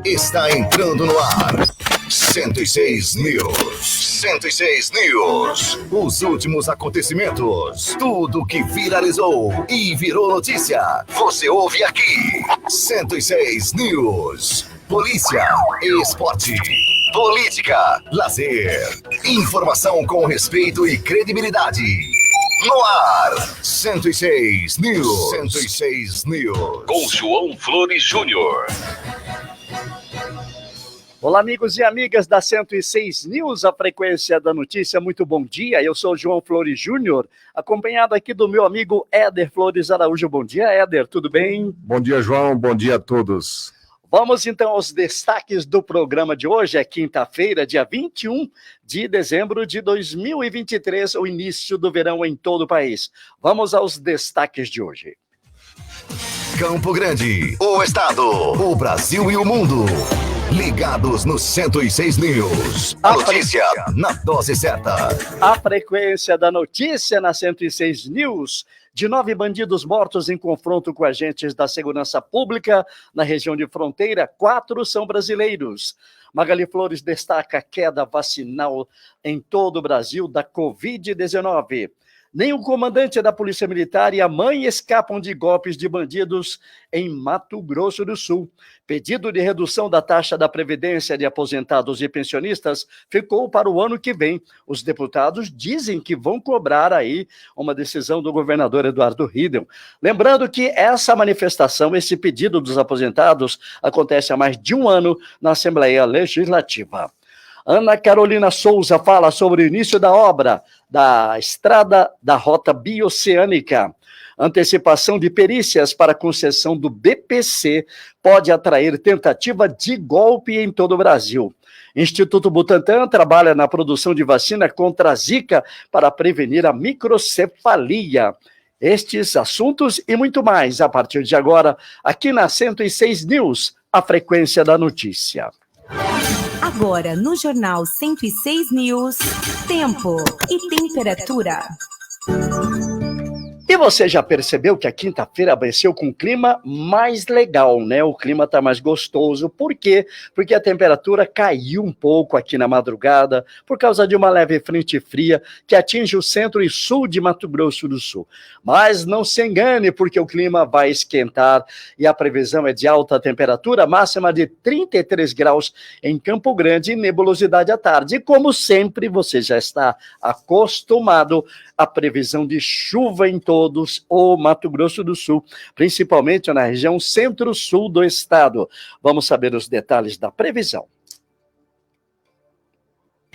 Está entrando no ar. 106 News. 106 News. Os últimos acontecimentos. Tudo que viralizou e virou notícia. Você ouve aqui. 106 News. Polícia, esporte, política, lazer. Informação com respeito e credibilidade. No ar, 106 News. 106 News. Com João Flores Júnior. Olá, amigos e amigas da 106 News, a frequência da notícia. Muito bom dia, eu sou João Flores Júnior, acompanhado aqui do meu amigo Éder Flores Araújo. Bom dia, Éder, tudo bem? Bom dia, João, bom dia a todos. Vamos então aos destaques do programa de hoje. É quinta-feira, dia 21 de dezembro de 2023, o início do verão em todo o país. Vamos aos destaques de hoje. Campo Grande, o estado, o Brasil e o mundo. Ligados no 106 News. A notícia na dose certa. A frequência da notícia na 106 News. De 9 bandidos mortos em confronto com agentes da segurança pública na região de fronteira, 4 são brasileiros. Magali Flores destaca a queda vacinal em todo o Brasil da Covid-19. Nem o comandante da Polícia Militar e a mãe escapam de golpes de bandidos em Mato Grosso do Sul. Pedido de redução da taxa da Previdência de aposentados e pensionistas ficou para o ano que vem. Os deputados dizem que vão cobrar aí uma decisão do governador Eduardo Ridel. Lembrando que essa manifestação, esse pedido dos aposentados, acontece há mais de um ano na Assembleia Legislativa. Ana Carolina Souza fala sobre o início da obra da estrada da Rota Bioceânica. Antecipação de perícias para concessão do BPC pode atrair tentativa de golpe em todo o Brasil. Instituto Butantan trabalha na produção de vacina contra a Zika para prevenir a microcefalia. Estes assuntos e muito mais a partir de agora, aqui na 106 News, a frequência da notícia. Agora, no Jornal 106 News, tempo e temperatura. E você já percebeu que a quinta-feira amanheceu com um clima mais legal, né? O clima está mais gostoso. Por quê? Porque a temperatura caiu um pouco aqui na madrugada por causa de uma leve frente fria que atinge o centro e sul de Mato Grosso do Sul. Mas não se engane, porque o clima vai esquentar e a previsão é de alta temperatura, máxima de 33 graus em Campo Grande e nebulosidade à tarde. E como sempre, você já está acostumado à previsão de chuva em todos o Mato Grosso do Sul, principalmente na região centro-sul do estado. Vamos saber os detalhes da previsão.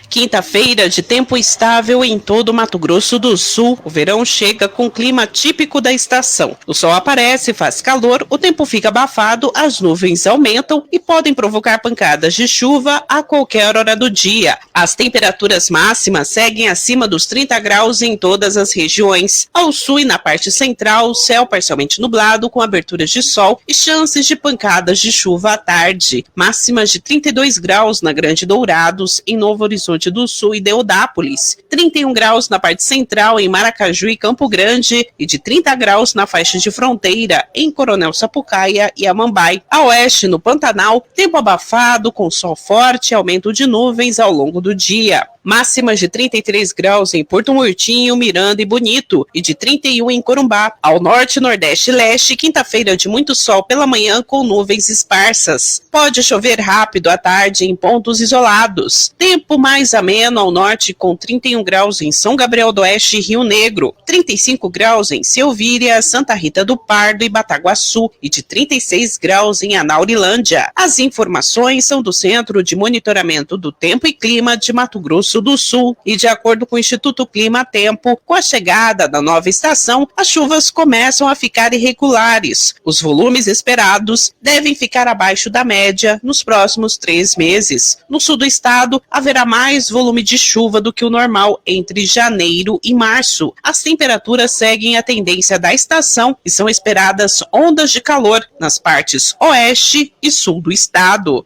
Quinta-feira de tempo estável em todo o Mato Grosso do Sul. O verão chega com clima típico da estação. O sol aparece, faz calor, o tempo fica abafado, as nuvens aumentam e podem provocar pancadas de chuva a qualquer hora do dia. As temperaturas máximas seguem acima dos 30 graus em todas as regiões. Ao sul e na parte central, céu parcialmente nublado com aberturas de sol e chances de pancadas de chuva à tarde. Máximas de 32 graus na Grande Dourados, em Novo Horizonte do Sul e Deodápolis, 31 graus na parte central em Maracaju e Campo Grande e de 30 graus na faixa de fronteira em Coronel Sapucaia e Amambai. A oeste, no Pantanal, tempo abafado com sol forte e aumento de nuvens ao longo do dia. Máximas de 33 graus em Porto Murtinho, Miranda e Bonito e de 31 em Corumbá. Ao norte, nordeste e leste, quinta-feira de muito sol pela manhã com nuvens esparsas. Pode chover rápido à tarde em pontos isolados. Tempo mais ameno ao norte com 31 graus em São Gabriel do Oeste e Rio Negro, 35 graus em Silvíria, Santa Rita do Pardo e Bataguaçu e de 36 graus em Anaurilândia. As informações são do Centro de Monitoramento do Tempo e Clima de Mato Grosso do Sul e de acordo com o Instituto Clima Tempo, com a chegada da nova estação, as chuvas começam a ficar irregulares. Os volumes esperados devem ficar abaixo da média nos próximos 3 meses. No sul do estado, haverá mais volume de chuva do que o normal entre janeiro e março. As temperaturas seguem a tendência da estação e são esperadas ondas de calor nas partes oeste e sul do estado.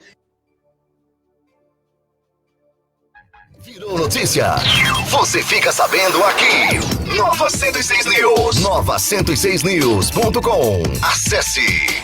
Virou notícia. Você fica sabendo aqui. Nova 106 News. Nova 106news.com. Acesse.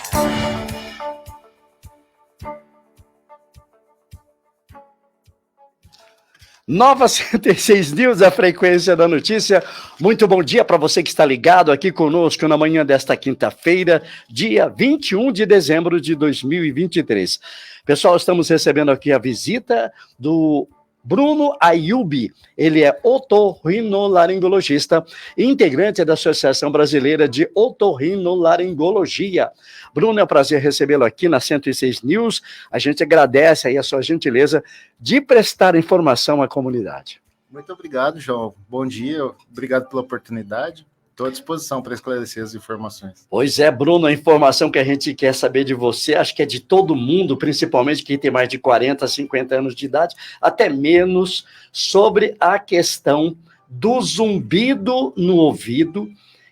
Nova 106 News, a frequência da notícia. Muito bom dia para você que está ligado aqui conosco na manhã desta quinta-feira, dia 21 de dezembro de 2023. Pessoal, estamos recebendo aqui a visita do Bruno Ayubi. Ele é otorrinolaringologista e integrante da Associação Brasileira de Otorrinolaringologia. Bruno, é um prazer recebê-lo aqui na 106 News. A gente agradece aí a sua gentileza de prestar informação à comunidade. Muito obrigado, João. Bom dia, obrigado pela oportunidade. Estou à disposição para esclarecer as informações. Pois é, Bruno, a informação que a gente quer saber de você, acho que é de todo mundo, principalmente quem tem mais de 40, 50 anos de idade, até menos, sobre a questão do zumbido no ouvido,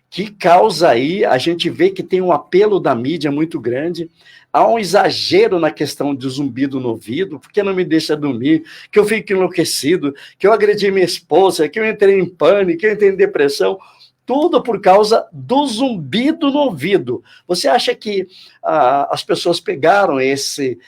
que causa aí, a gente vê que tem um apelo da mídia muito grande, há um exagero na questão do zumbido no ouvido, porque não me deixa dormir, que eu fico enlouquecido, que eu agredi minha esposa, que eu entrei em pânico, que eu entrei em depressão, tudo por causa do zumbido no ouvido. Você acha que as pessoas pegaram esse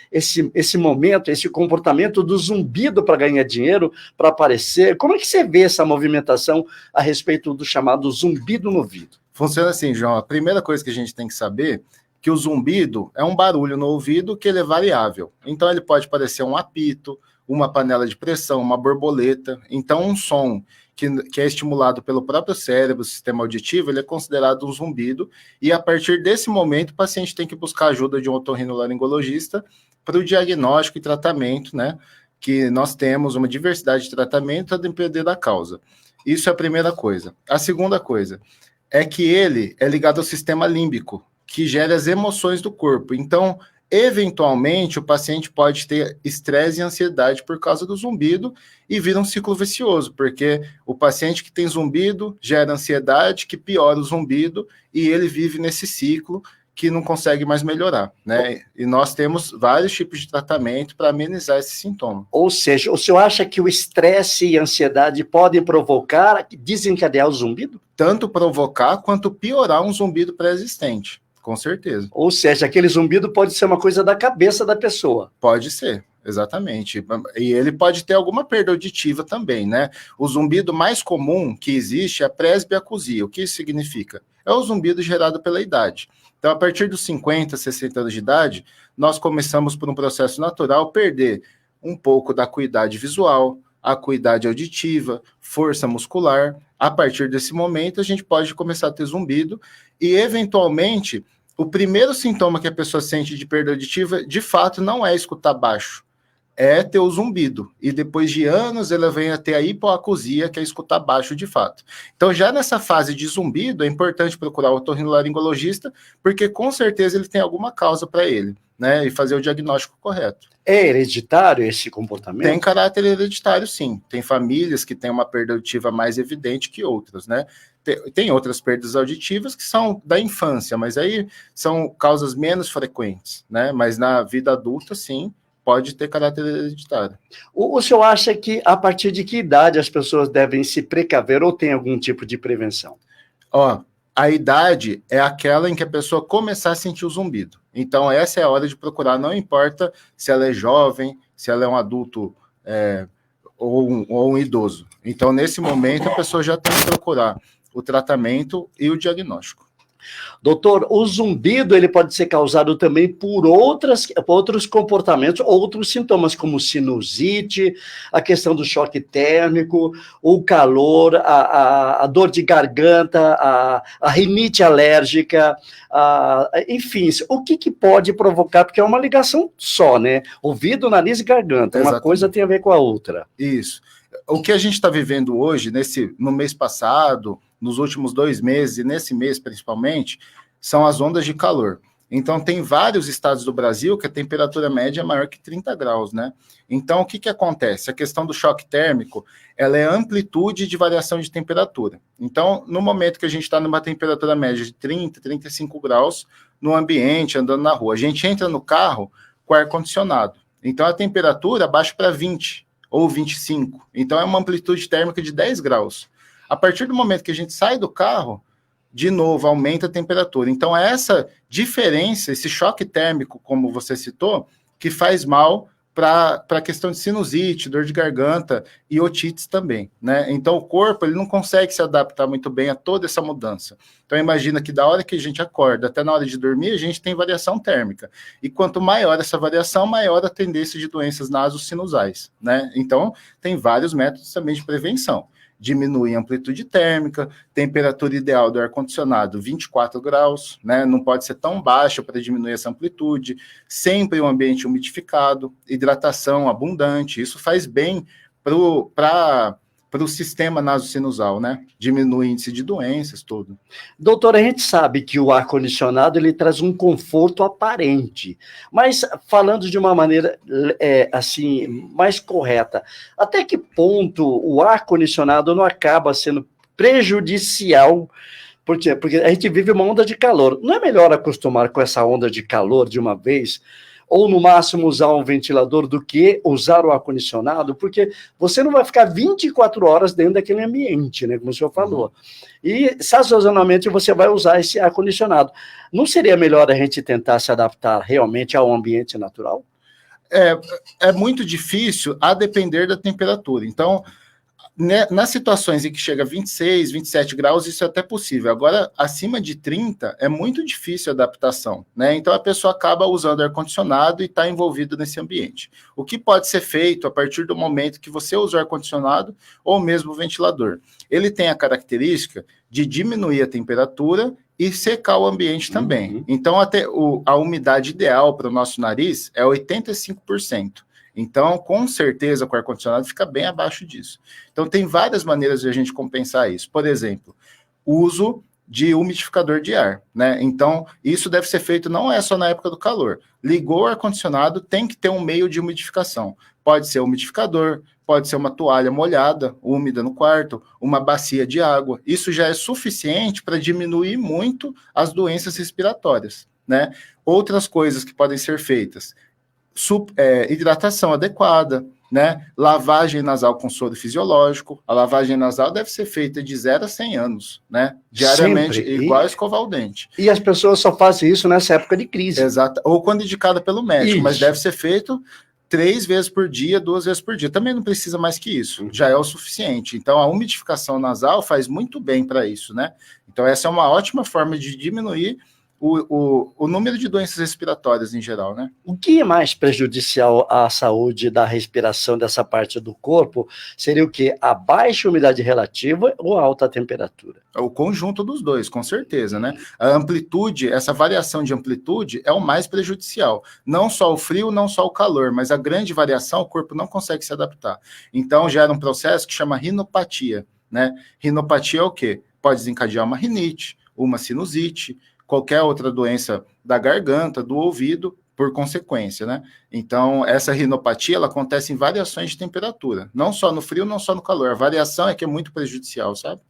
momento, esse comportamento do zumbido para ganhar dinheiro, para aparecer? Como é que você vê essa movimentação a respeito do chamado zumbido no ouvido? Funciona assim, João. A primeira coisa que a gente tem que saber é que o zumbido é um barulho no ouvido que ele é variável. Então ele pode parecer um apito, uma panela de pressão, uma borboleta. Então um som que é estimulado pelo próprio cérebro, o sistema auditivo, ele é considerado um zumbido, e a partir desse momento o paciente tem que buscar ajuda de um otorrinolaringologista para o diagnóstico e tratamento, né? Que nós temos uma diversidade de tratamento a depender da causa. Isso é a primeira coisa. A segunda coisa é que ele é ligado ao sistema límbico, que gera as emoções do corpo. Então, eventualmente, o paciente pode ter estresse e ansiedade por causa do zumbido e vira um ciclo vicioso, porque o paciente que tem zumbido gera ansiedade, que piora o zumbido, e ele vive nesse ciclo que não consegue mais melhorar, né? E nós temos vários tipos de tratamento para amenizar esse sintoma. Ou seja, o senhor acha que o estresse e a ansiedade podem provocar, desencadear o zumbido? Tanto provocar quanto piorar um zumbido pré-existente. Com certeza. Ou seja, aquele zumbido pode ser uma coisa da cabeça da pessoa. Pode ser, exatamente. E ele pode ter alguma perda auditiva também, né? O zumbido mais comum que existe é a presbiacusia. O que isso significa? É o zumbido gerado pela idade. Então, a partir dos 50, 60 anos de idade, nós começamos por um processo natural perder um pouco da acuidade visual, acuidade auditiva, força muscular. A partir desse momento, a gente pode começar a ter zumbido e, eventualmente, o primeiro sintoma que a pessoa sente de perda auditiva, de fato, não é escutar baixo, é ter o zumbido. E depois de anos, ela vem a ter a hipoacusia, que é escutar baixo de fato. Então, já nessa fase de zumbido, é importante procurar o otorrinolaringologista, porque com certeza ele tem alguma causa para ele, né? E fazer o diagnóstico correto. É hereditário esse comportamento? Tem caráter hereditário, sim. Tem famílias que têm uma perda auditiva mais evidente que outras, né? Tem outras perdas auditivas que são da infância, mas aí são causas menos frequentes, né? Mas na vida adulta, sim, pode ter caráter hereditário. O senhor acha que a partir de que idade as pessoas devem se precaver ou tem algum tipo de prevenção? A idade é aquela em que a pessoa começar a sentir o zumbido. Então, essa é a hora de procurar, não importa se ela é jovem, se ela é um adulto ou um idoso. Então, nesse momento, a pessoa já tem que procurar o tratamento e o diagnóstico. Doutor, o zumbido ele pode ser causado também por outros comportamentos, outros sintomas, como sinusite, a questão do choque térmico, o calor, a dor de garganta, a rinite alérgica, enfim, o que pode provocar, porque é uma ligação só, né? Ouvido, nariz e garganta, Exatamente. Uma coisa tem a ver com a outra. Isso. O que a gente está vivendo hoje, no mês passado, nos últimos 2 meses, e nesse mês principalmente, são as ondas de calor. Então, tem vários estados do Brasil que a temperatura média é maior que 30 graus, né? Então, o que acontece? A questão do choque térmico, ela é amplitude de variação de temperatura. Então, no momento que a gente está numa temperatura média de 30, 35 graus, no ambiente, andando na rua, a gente entra no carro com ar-condicionado. Então, a temperatura baixa para 20 ou 25. Então, é uma amplitude térmica de 10 graus. A partir do momento que a gente sai do carro, de novo, aumenta a temperatura. Então, essa diferença, esse choque térmico, como você citou, que faz mal para a questão de sinusite, dor de garganta e otites também, né? Então, o corpo ele não consegue se adaptar muito bem a toda essa mudança. Então, imagina que da hora que a gente acorda até na hora de dormir, a gente tem variação térmica. E quanto maior essa variação, maior a tendência de doenças nasosinusais, né? Então, tem vários métodos também de prevenção. Diminui a amplitude térmica, temperatura ideal do ar-condicionado 24 graus, né? Não pode ser tão baixa para diminuir essa amplitude, sempre um ambiente umidificado, hidratação abundante, isso faz bem para o sistema nasosinusal, né? Diminui o índice de doenças, tudo. Doutor, a gente sabe que o ar-condicionado ele traz um conforto aparente, mas falando de uma maneira assim mais correta, até que ponto o ar-condicionado não acaba sendo prejudicial? Porque a gente vive uma onda de calor. Não é melhor acostumar com essa onda de calor de uma vez? Ou, no máximo, usar um ventilador do que usar o ar-condicionado? Porque você não vai ficar 24 horas dentro daquele ambiente, né? Como o senhor falou. E, sazonalmente, você vai usar esse ar-condicionado. Não seria melhor a gente tentar se adaptar realmente ao ambiente natural? É muito difícil a depender da temperatura. Então, né, nas situações em que chega a 26, 27 graus, isso é até possível. Agora, acima de 30, é muito difícil a adaptação, né? Então, a pessoa acaba usando ar-condicionado e está envolvida nesse ambiente. O que pode ser feito a partir do momento que você usa o ar-condicionado ou mesmo o ventilador? Ele tem a característica de diminuir a temperatura e secar o ambiente também. Então, a umidade ideal para o nosso nariz é 85%. Então, com certeza, com o ar-condicionado fica bem abaixo disso. Então, tem várias maneiras de a gente compensar isso. Por exemplo, o uso de umidificador de ar, né? Então, isso deve ser feito não é só na época do calor. Ligou o ar-condicionado, tem que ter um meio de umidificação. Pode ser umidificador, pode ser uma toalha molhada, úmida no quarto, uma bacia de água. Isso já é suficiente para diminuir muito as doenças respiratórias, né? Outras coisas que podem ser feitas: hidratação adequada, né? Lavagem nasal com soro fisiológico. A lavagem nasal deve ser feita de 0 a 100 anos, né? Diariamente, sempre. Igual a escovar o dente. E as pessoas só fazem isso nessa época de crise. Exato. Ou quando indicada pelo médico, isso. Mas deve ser feito 3 vezes por dia, 2 vezes por dia. Também não precisa mais que isso, já é o suficiente. Então, a umidificação nasal faz muito bem para isso, né? Então, essa é uma ótima forma de diminuir o número de doenças respiratórias em geral, né? O que é mais prejudicial à saúde da respiração dessa parte do corpo seria o quê? A baixa umidade relativa ou a alta temperatura? O conjunto dos dois, com certeza, né? A amplitude, essa variação de amplitude é o mais prejudicial. Não só o frio, não só o calor, mas a grande variação o corpo não consegue se adaptar. Então, gera um processo que chama rinopatia, né? Rinopatia é o quê? Pode desencadear uma rinite, uma sinusite, qualquer outra doença da garganta, do ouvido, por consequência, né? Então, essa rinopatia, ela acontece em variações de temperatura, não só no frio, não só no calor. A variação é que é muito prejudicial, sabe?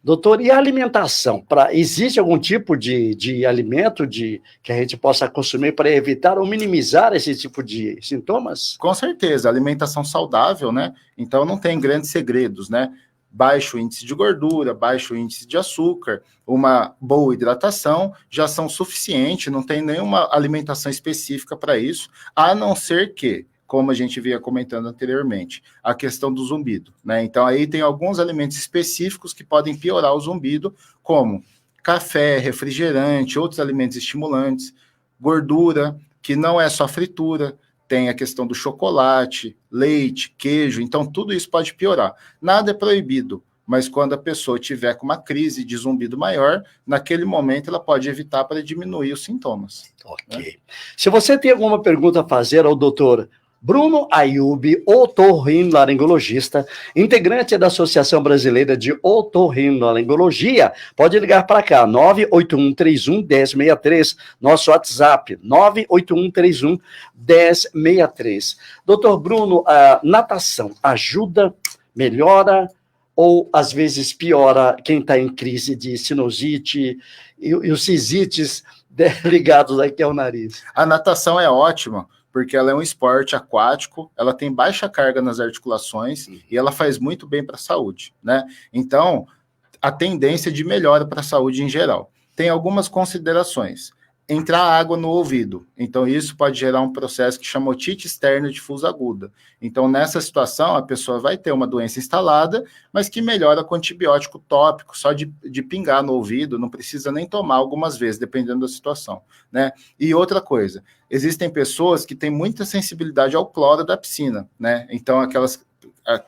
Doutor, e a alimentação? Existe algum tipo de alimento que a gente possa consumir para evitar ou minimizar esse tipo de sintomas? Com certeza, alimentação saudável, né? Então, não tem grandes segredos, né? Baixo índice de gordura, baixo índice de açúcar, uma boa hidratação, já são suficientes, não tem nenhuma alimentação específica para isso, a não ser que, como a gente vinha comentando anteriormente, a questão do zumbido, né? Então, aí tem alguns alimentos específicos que podem piorar o zumbido, como café, refrigerante, outros alimentos estimulantes, gordura, que não é só fritura, tem a questão do chocolate, leite, queijo, então tudo isso pode piorar. Nada é proibido, mas quando a pessoa tiver com uma crise de zumbido maior, naquele momento ela pode evitar para diminuir os sintomas. Ok. Né? Se você tem alguma pergunta a fazer ao doutor Bruno Ayub, otorrinolaringologista, integrante da Associação Brasileira de Otorrinolaringologia, pode ligar para cá, 98131-1063, nosso WhatsApp, 98131-1063. Doutor Bruno, a natação ajuda, melhora ou às vezes piora quem está em crise de sinusite e os sisites ligados aqui ao nariz? A natação é ótima, porque ela é um esporte aquático, ela tem baixa carga nas articulações e ela faz muito bem para a saúde, né? Então, a tendência de melhora para a saúde em geral. Tem algumas considerações. entrar água no ouvido. Então, isso pode gerar um processo que chama otite externa difusa aguda. Então, nessa situação, a pessoa vai ter uma doença instalada, mas que melhora com antibiótico tópico, só de pingar no ouvido, não precisa nem tomar algumas vezes, dependendo da situação, né? E outra coisa, existem pessoas que têm muita sensibilidade ao cloro da piscina, né? Então, aquelas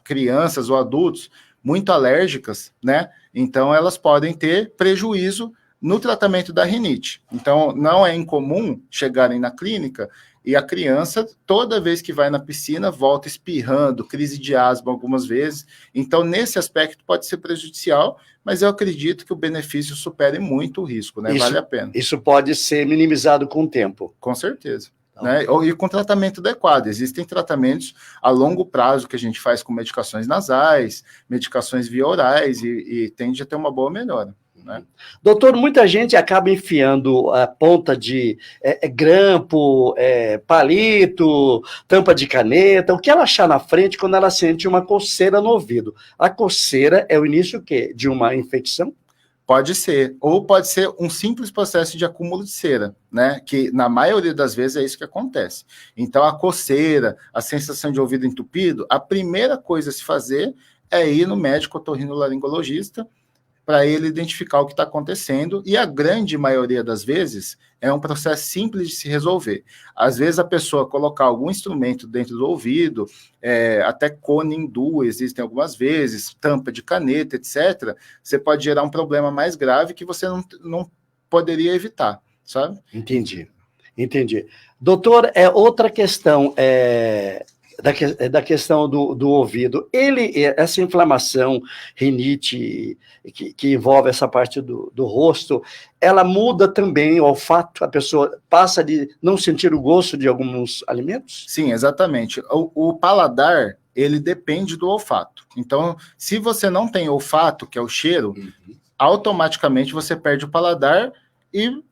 crianças ou adultos muito alérgicas, né? Então, elas podem ter prejuízo no tratamento da rinite. Então, não é incomum chegarem na clínica e a criança, toda vez que vai na piscina, volta espirrando, crise de asma algumas vezes. Então, nesse aspecto, pode ser prejudicial, mas eu acredito que o benefício supere muito o risco, né? Vale a pena. Isso pode ser minimizado com o tempo. Com certeza. Né? E com tratamento adequado. Existem tratamentos a longo prazo que a gente faz com medicações nasais, medicações via orais e tende a ter uma boa melhora. Né? Doutor, muita gente acaba enfiando a ponta de grampo, palito, tampa de caneta, o que ela achar na frente quando ela sente uma coceira no ouvido. A coceira é o início o quê? De uma infecção? Pode ser, ou pode ser um simples processo de acúmulo de cera, né? Que na maioria das vezes é isso que acontece. Então, a coceira, a sensação de ouvido entupido, a primeira coisa a se fazer é ir no médico otorrinolaringologista para ele identificar o que está acontecendo, e a grande maioria das vezes é um processo simples de se resolver. Às vezes a pessoa colocar algum instrumento dentro do ouvido, até cone hindu existem algumas vezes, tampa de caneta, etc., você pode gerar um problema mais grave que você não poderia evitar, sabe? Entendi. Doutor, outra questão, da questão do ouvido. Essa inflamação, rinite, que envolve essa parte do rosto, ela muda também o olfato? A pessoa passa de não sentir o gosto de alguns alimentos? Sim, exatamente. O paladar, ele depende do olfato. Então, se você não tem olfato, que é o cheiro, automaticamente você perde o paladar e,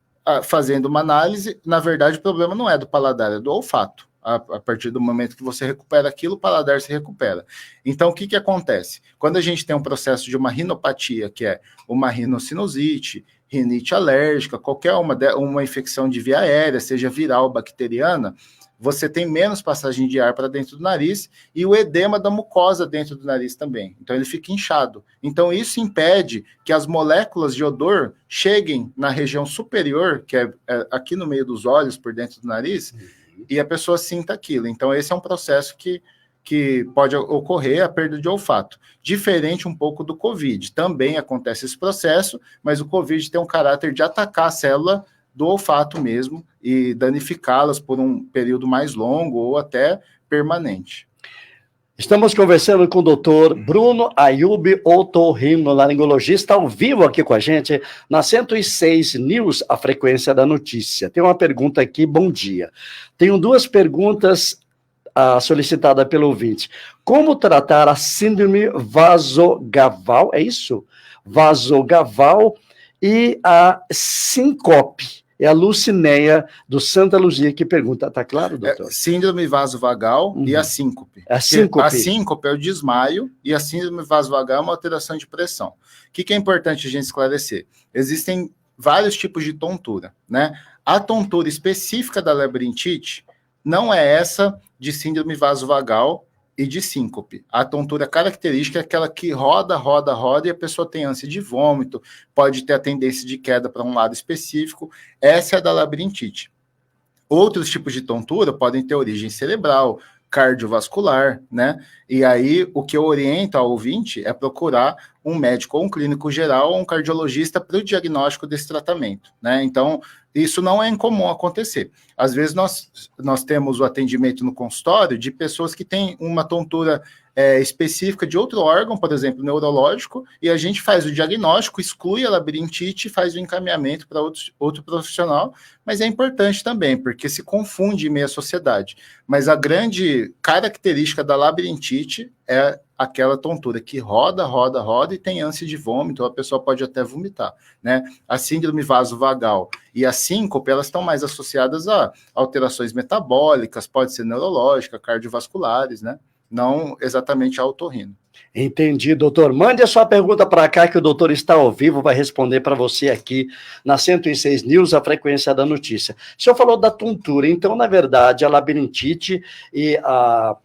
fazendo uma análise, na verdade, o problema não é do paladar, é do olfato. A partir do momento que você recupera aquilo, o paladar se recupera. Então, o que acontece? Quando a gente tem um processo de uma rinopatia, que é uma rinocinusite, rinite alérgica, qualquer uma infecção de via aérea, seja viral, bacteriana, você tem menos passagem de ar para dentro do nariz e o edema da mucosa dentro do nariz também. Então, ele fica inchado. Então, isso impede que as moléculas de odor cheguem na região superior, que é aqui no meio dos olhos, por dentro do nariz, e a pessoa sinta aquilo. Então, esse é um processo que pode ocorrer, a perda de olfato. Diferente um pouco do Covid. Também acontece esse processo, mas o Covid tem um caráter de atacar a célula do olfato mesmo e danificá-las por um período mais longo ou até permanente. Estamos conversando com o doutor Bruno Ayub, otorrinolaringologista, ao vivo aqui com a gente, na 106 News, a frequência da notícia. Tem uma pergunta aqui, bom dia. Tenho duas perguntas solicitada pelo ouvinte. Como tratar a síndrome vasogaval, é isso? Vasogaval e a síncope. É a Lucinéia, do Santa Luzia, que pergunta. Tá claro, doutor? Síndrome vasovagal e a síncope. A síncope. A síncope é o desmaio e a síndrome vasovagal é uma alteração de pressão. O que é importante a gente esclarecer? Existem vários tipos de tontura, né? A tontura específica da labirintite não é essa de síndrome vasovagal e de síncope. A tontura característica é aquela que roda e a pessoa tem ânsia de vômito, pode ter a tendência de queda para um lado específico. Essa é a da labirintite. Outros tipos de tontura podem ter origem cerebral, cardiovascular, né? E aí, o que eu oriento ao ouvinte é procurar um médico ou um clínico geral ou um cardiologista para o diagnóstico desse tratamento, né? Então, isso não é incomum acontecer. Às vezes, nós temos o atendimento no consultório de pessoas que têm uma tontura específica de outro órgão, por exemplo, neurológico, e a gente faz o diagnóstico, exclui a labirintite e faz o encaminhamento para outro profissional, mas é importante também, porque se confunde em meio à sociedade. Mas a grande característica da labirintite é aquela tontura que roda e tem ânsia de vômito, a pessoa pode até vomitar, né? A síndrome vasovagal e a síncope, elas estão mais associadas a alterações metabólicas, pode ser neurológica, cardiovasculares, né? Não exatamente a otorrino. Entendi, doutor. Mande a sua pergunta para cá, que o doutor está ao vivo, vai responder para você aqui na 106 News, a frequência da notícia. O senhor falou da tontura, então, na verdade, a labirintite e a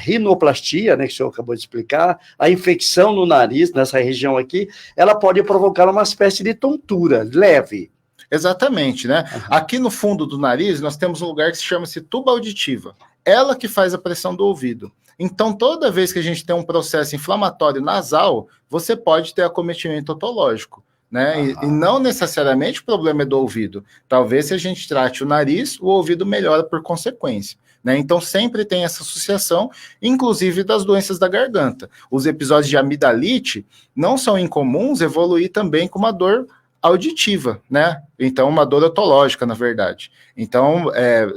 rinoplastia, né, que o senhor acabou de explicar, a infecção no nariz, nessa região aqui, ela pode provocar uma espécie de tontura leve. Exatamente, né? Aqui no fundo do nariz, nós temos um lugar que se chama-se tuba auditiva. Ela que faz a pressão do ouvido. Então, toda vez que a gente tem um processo inflamatório nasal, você pode ter acometimento otológico, né? E não necessariamente o problema é do ouvido. Talvez se a gente trate o nariz, o ouvido melhora por consequência, né? Então, sempre tem essa associação, inclusive das doenças da garganta. Os episódios de amidalite não são incomuns evoluir também com uma dor auditiva, né? Então, uma dor otológica, na verdade. Então,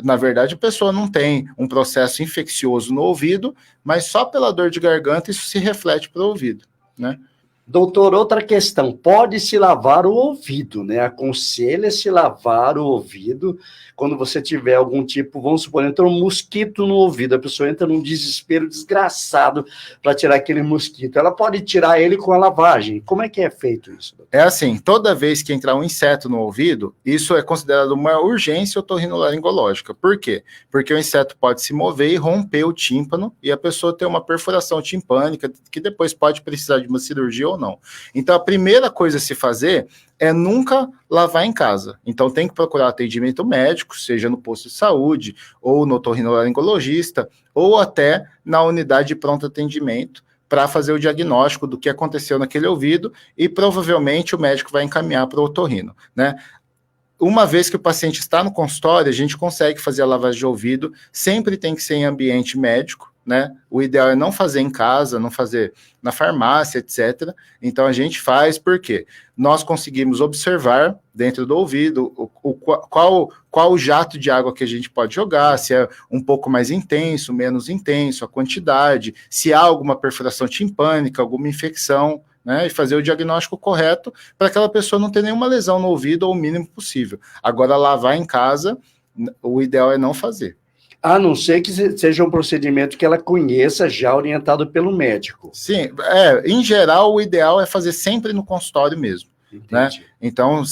na verdade, a pessoa não tem um processo infeccioso no ouvido, mas só pela dor de garganta isso se reflete para o ouvido, né? Doutor, outra questão, pode-se lavar o ouvido, né? Aconselha-se lavar o ouvido quando você tiver algum tipo, vamos supor, entra um mosquito no ouvido, a pessoa entra num desespero desgraçado para tirar aquele mosquito. Ela pode tirar ele com a lavagem. Como é que é feito isso? Doutor? É assim, toda vez que entrar um inseto no ouvido, isso é considerado uma urgência otorrinolaringológica. Por quê? Porque o inseto pode se mover e romper o tímpano e a pessoa ter uma perfuração timpânica que depois pode precisar de uma cirurgia ou não. Então, a primeira coisa a se fazer é nunca lavar em casa. Então, tem que procurar atendimento médico, seja no posto de saúde, ou no otorrinolaringologista, ou até na unidade de pronto atendimento, para fazer o diagnóstico do que aconteceu naquele ouvido, e provavelmente o médico vai encaminhar para o otorrino, né? Uma vez que o paciente está no consultório, a gente consegue fazer a lavagem de ouvido, sempre tem que ser em ambiente médico, né? O ideal é não fazer em casa, não fazer na farmácia, etc. Então a gente faz porque nós conseguimos observar dentro do ouvido qual o jato de água que a gente pode jogar, se é um pouco mais intenso, menos intenso, a quantidade, se há alguma perfuração timpânica, alguma infecção, né, e fazer o diagnóstico correto para aquela pessoa não ter nenhuma lesão no ouvido ou o mínimo possível. Agora, lavar em casa, o ideal é não fazer. A não ser que seja um procedimento que ela conheça já orientado pelo médico. Sim, em geral, o ideal é fazer sempre no consultório mesmo. Né? Então,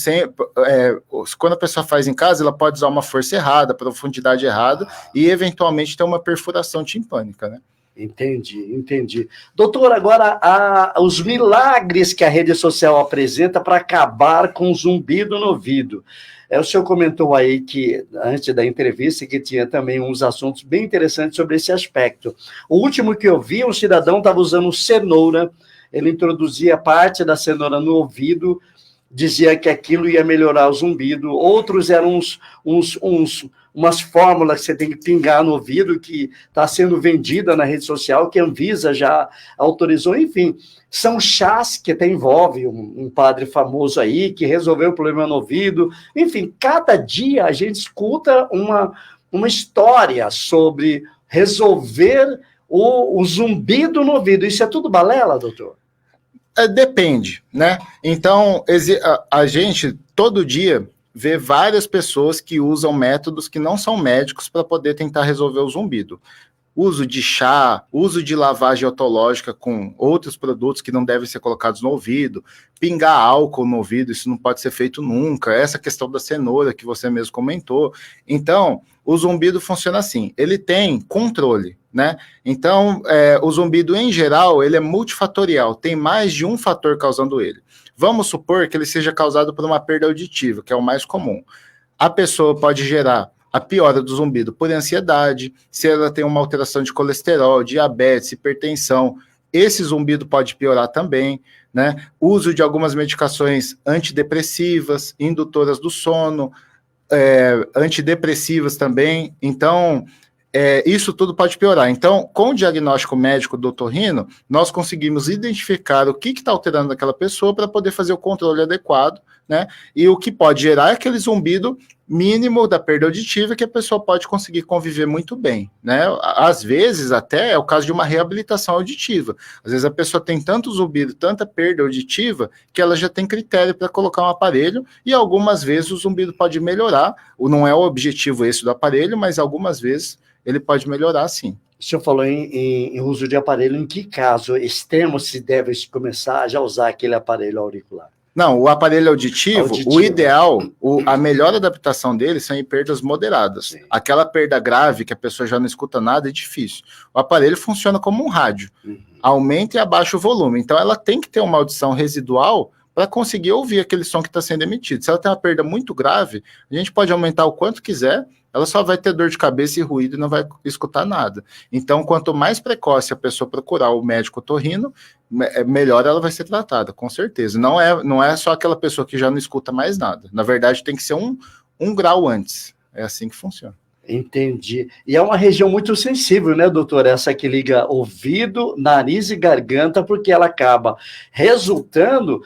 quando a pessoa faz em casa, ela pode usar uma força errada, profundidade errada e, eventualmente, ter uma perfuração timpânica, né? Entendi. Doutor, agora, os milagres que a rede social apresenta para acabar com o zumbido no ouvido. O senhor comentou aí que, antes da entrevista, que tinha também uns assuntos bem interessantes sobre esse aspecto. O último que eu vi, um cidadão estava usando cenoura, ele introduzia parte da cenoura no ouvido, dizia que aquilo ia melhorar o zumbido. Outros eram umas fórmulas que você tem que pingar no ouvido, que está sendo vendida na rede social, que a Anvisa já autorizou, enfim. São chás que até envolve um padre famoso aí, que resolveu o problema no ouvido. Enfim, cada dia a gente escuta uma história sobre resolver o zumbido no ouvido. Isso é tudo balela, doutor? Depende, né? Então, a gente, todo dia, vê várias pessoas que usam métodos que não são médicos para poder tentar resolver o zumbido. Uso de chá, uso de lavagem otológica com outros produtos que não devem ser colocados no ouvido, pingar álcool no ouvido, isso não pode ser feito nunca. Essa questão da cenoura que você mesmo comentou. Então, o zumbido funciona assim, ele tem controle, né? Então, o zumbido, em geral, ele é multifatorial, tem mais de um fator causando ele. Vamos supor que ele seja causado por uma perda auditiva, que é o mais comum. A pessoa pode gerar a piora do zumbido por ansiedade, se ela tem uma alteração de colesterol, diabetes, hipertensão, esse zumbido pode piorar também, né? Uso de algumas medicações antidepressivas, indutoras do sono, antidepressivas também, então isso tudo pode piorar. Então, com o diagnóstico médico do otorrino, nós conseguimos identificar o que está alterando naquela pessoa para poder fazer o controle adequado, né? E o que pode gerar é aquele zumbido mínimo da perda auditiva que a pessoa pode conseguir conviver muito bem, né? Às vezes, até é o caso de uma reabilitação auditiva. Às vezes a pessoa tem tanto zumbido, tanta perda auditiva, que ela já tem critério para colocar um aparelho, e algumas vezes o zumbido pode melhorar. Não é o objetivo esse do aparelho, mas algumas vezes ele pode melhorar, sim. O senhor falou em uso de aparelho, em que caso extremo se deve começar a já usar aquele aparelho auricular? Não, o aparelho auditivo. O ideal, a melhor adaptação dele são em perdas moderadas. Sim. Aquela perda grave que a pessoa já não escuta nada é difícil. O aparelho funciona como um rádio. Aumenta e abaixa o volume. Então ela tem que ter uma audição residual para conseguir ouvir aquele som que está sendo emitido. Se ela tem uma perda muito grave, a gente pode aumentar o quanto quiser, ela só vai ter dor de cabeça e ruído e não vai escutar nada. Então, quanto mais precoce a pessoa procurar o médico otorrino, melhor ela vai ser tratada, com certeza. Não é só aquela pessoa que já não escuta mais nada. Na verdade, tem que ser um grau antes. É assim que funciona. Entendi. E é uma região muito sensível, né, doutor? Essa que liga ouvido, nariz e garganta, porque ela acaba resultando,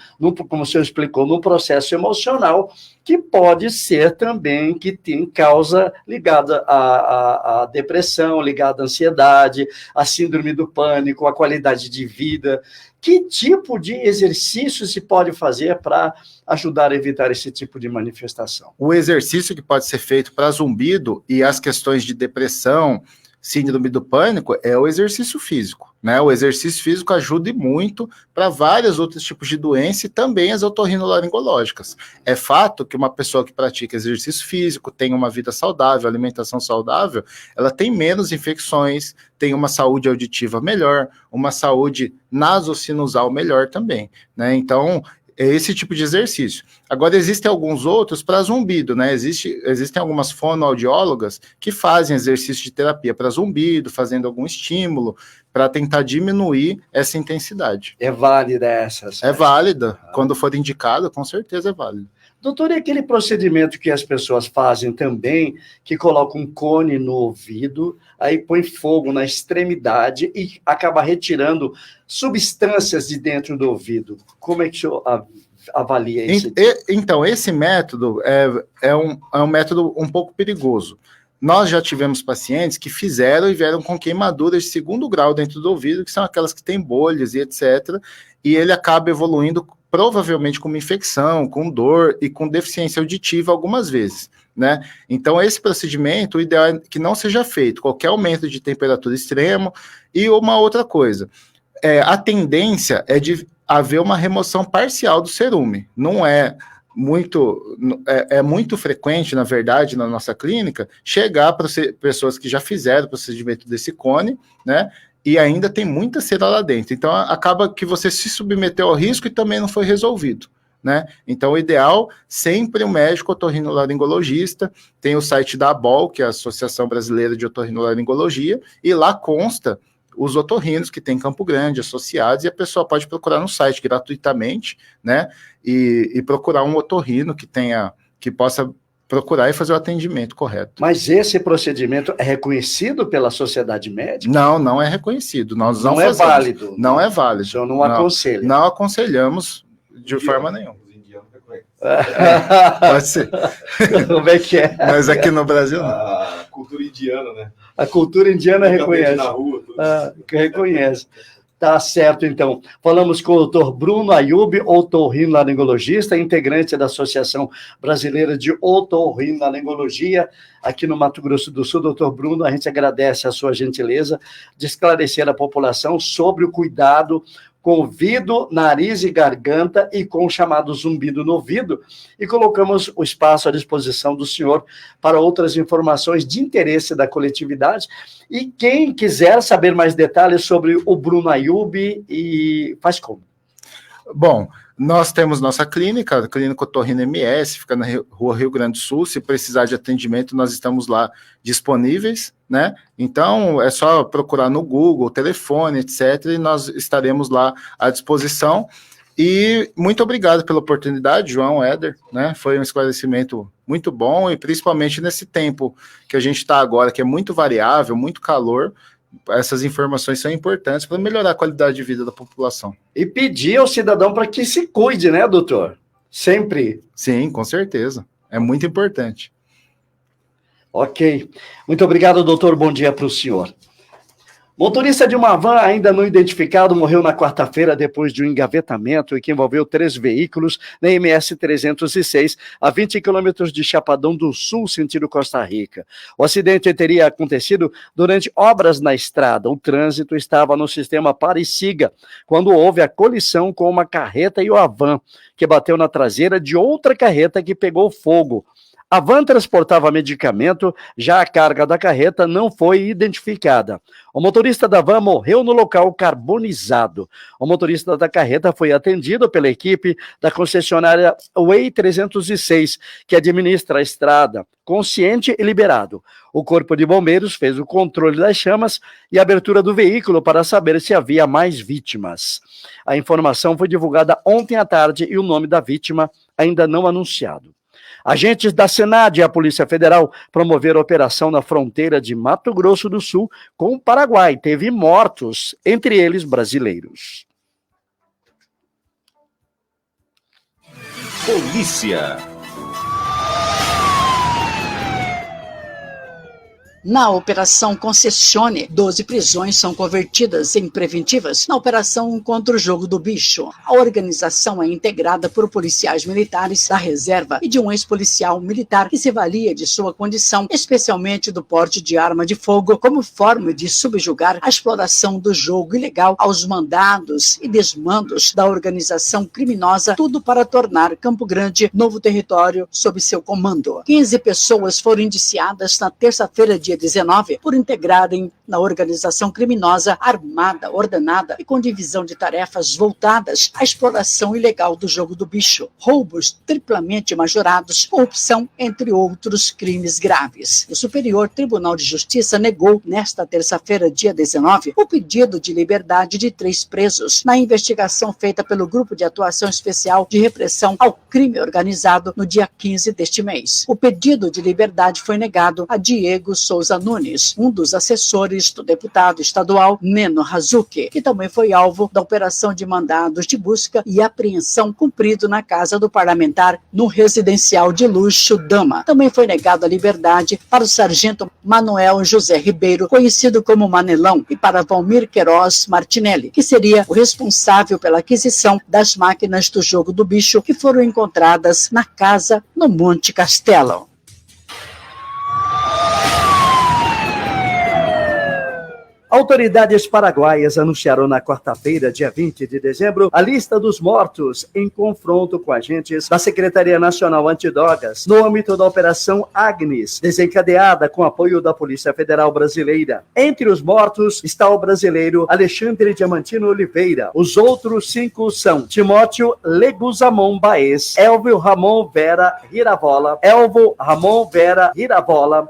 como o senhor explicou, num processo emocional que pode ser também que tem causa ligada à depressão, ligada à ansiedade, à síndrome do pânico, à qualidade de vida. Que tipo de exercício se pode fazer para ajudar a evitar esse tipo de manifestação? O exercício que pode ser feito para zumbido e as questões de depressão, síndrome do pânico, é o exercício físico, né? O exercício físico ajuda muito para vários outros tipos de doença e também as otorrinolaringológicas. É fato que uma pessoa que pratica exercício físico, tem uma vida saudável, alimentação saudável, ela tem menos infecções, tem uma saúde auditiva melhor, uma saúde nasosinusal melhor também, né? Então, é esse tipo de exercício. Agora, existem alguns outros para zumbido, né? Existem algumas fonoaudiólogas que fazem exercício de terapia para zumbido, fazendo algum estímulo, para tentar diminuir essa intensidade. É válida essas? É válida. Quando for indicada, com certeza é válida. Doutor, e aquele procedimento que as pessoas fazem também, que colocam um cone no ouvido, aí põe fogo na extremidade e acaba retirando substâncias de dentro do ouvido. Como é que o senhor avalia isso? Então, esse método é um método um pouco perigoso. Nós já tivemos pacientes que fizeram e vieram com queimaduras de 2º grau dentro do ouvido, que são aquelas que têm bolhas e etc., e ele acaba evoluindo provavelmente com uma infecção, com dor e com deficiência auditiva algumas vezes, né? Então, esse procedimento, o ideal é que não seja feito qualquer aumento de temperatura extremo. E uma outra coisa, a tendência é de haver uma remoção parcial do cerume. Não é muito frequente, na verdade, na nossa clínica, chegar para pessoas que já fizeram o procedimento desse cone, né? E ainda tem muita cera lá dentro. Então, acaba que você se submeteu ao risco e também não foi resolvido, né? Então, o ideal, sempre o médico otorrinolaringologista, tem o site da ABOL, que é a Associação Brasileira de Otorrinolaringologia, e lá consta os otorrinos que tem em Campo Grande, associados, e a pessoa pode procurar no site gratuitamente, né? E procurar um otorrino que possa procurar e fazer o atendimento correto. Mas esse procedimento é reconhecido pela sociedade médica? Não é reconhecido. Nós não fazemos. Válido? Não é válido. O senhor não aconselha? Não aconselhamos de forma nenhuma. Os indianos reconhecem. Pode ser. Como é que é? Mas aqui no Brasil não. A cultura indiana, né? A cultura indiana reconhece. Na rua, tudo. Reconhece. Tá certo, então. Falamos com o Dr. Bruno Ayub, otorrinolaringologista, integrante da Associação Brasileira de Otorrinolaringologia, aqui no Mato Grosso do Sul. Dr. Bruno, a gente agradece a sua gentileza de esclarecer a população sobre o cuidado com ouvido, nariz e garganta e com o chamado zumbido no ouvido, e colocamos o espaço à disposição do senhor para outras informações de interesse da coletividade. E quem quiser saber mais detalhes sobre o Bruno Ayub, faz como? Bom, nós temos nossa clínica, a Clínica Otorrino MS, fica na Rua Rio Grande do Sul. Se precisar de atendimento, nós estamos lá disponíveis, né? Então, é só procurar no Google, telefone, etc., e nós estaremos lá à disposição. E muito obrigado pela oportunidade, João, Éder, né? Foi um esclarecimento muito bom, e principalmente nesse tempo que a gente está agora, que é muito variável, muito calor. Essas informações são importantes para melhorar a qualidade de vida da população. E pedir ao cidadão para que se cuide, né, doutor? Sempre. Sim, com certeza. É muito importante. Ok. Muito obrigado, doutor. Bom dia para o senhor. Motorista de uma van ainda não identificado morreu na quarta-feira depois de um engavetamento que envolveu 3 veículos na MS 306, a 20 quilômetros de Chapadão do Sul, sentido Costa Rica. O acidente teria acontecido durante obras na estrada. O trânsito estava no sistema pare e siga, quando houve a colisão com uma carreta e a van, que bateu na traseira de outra carreta que pegou fogo. A van transportava medicamento, já a carga da carreta não foi identificada. O motorista da van morreu no local carbonizado. O motorista da carreta foi atendido pela equipe da concessionária Way 306, que administra a estrada, consciente e liberado. O Corpo de Bombeiros fez o controle das chamas e a abertura do veículo para saber se havia mais vítimas. A informação foi divulgada ontem à tarde e o nome da vítima ainda não anunciado. Agentes da Senad e a Polícia Federal promoveram operação na fronteira de Mato Grosso do Sul com o Paraguai. Teve mortos, entre eles brasileiros. Polícia. Na Operação Concessione, 12 prisões são convertidas em preventivas na Operação contra o Jogo do Bicho. A organização é integrada por policiais militares da reserva e de um ex-policial militar que se valia de sua condição, especialmente do porte de arma de fogo, como forma de subjugar a exploração do jogo ilegal aos mandados e desmandos da organização criminosa, tudo para tornar Campo Grande novo território sob seu comando. 15 pessoas foram indiciadas na terça-feira, dia 19, por integrarem na organização criminosa armada, ordenada e com divisão de tarefas voltadas à exploração ilegal do jogo do bicho, roubos triplamente majorados, corrupção, entre outros crimes graves. O Superior Tribunal de Justiça negou, nesta terça-feira, dia 19, o pedido de liberdade de 3 presos na investigação feita pelo Grupo de Atuação Especial de Repressão ao Crime Organizado no dia 15 deste mês. O pedido de liberdade foi negado a Diego Souza Nunes, um dos assessores do deputado estadual Neno Hazuki, que também foi alvo da operação de mandados de busca e apreensão cumprido na casa do parlamentar no residencial de luxo Dama. Também foi negada a liberdade para o sargento Manuel José Ribeiro, conhecido como Manelão, e para Valmir Queiroz Martinelli, que seria o responsável pela aquisição das máquinas do jogo do bicho que foram encontradas na casa no Monte Castelo. Autoridades paraguaias anunciaram na quarta-feira, dia 20 de dezembro, a lista dos mortos em confronto com agentes da Secretaria Nacional Antidrogas, no âmbito da Operação Agnes, desencadeada com apoio da Polícia Federal Brasileira. Entre os mortos está o brasileiro Alexandre Diamantino Oliveira. Os outros 5 são Timóteo Leguizamon Baez, Elvio Ramon Vera Hiravola,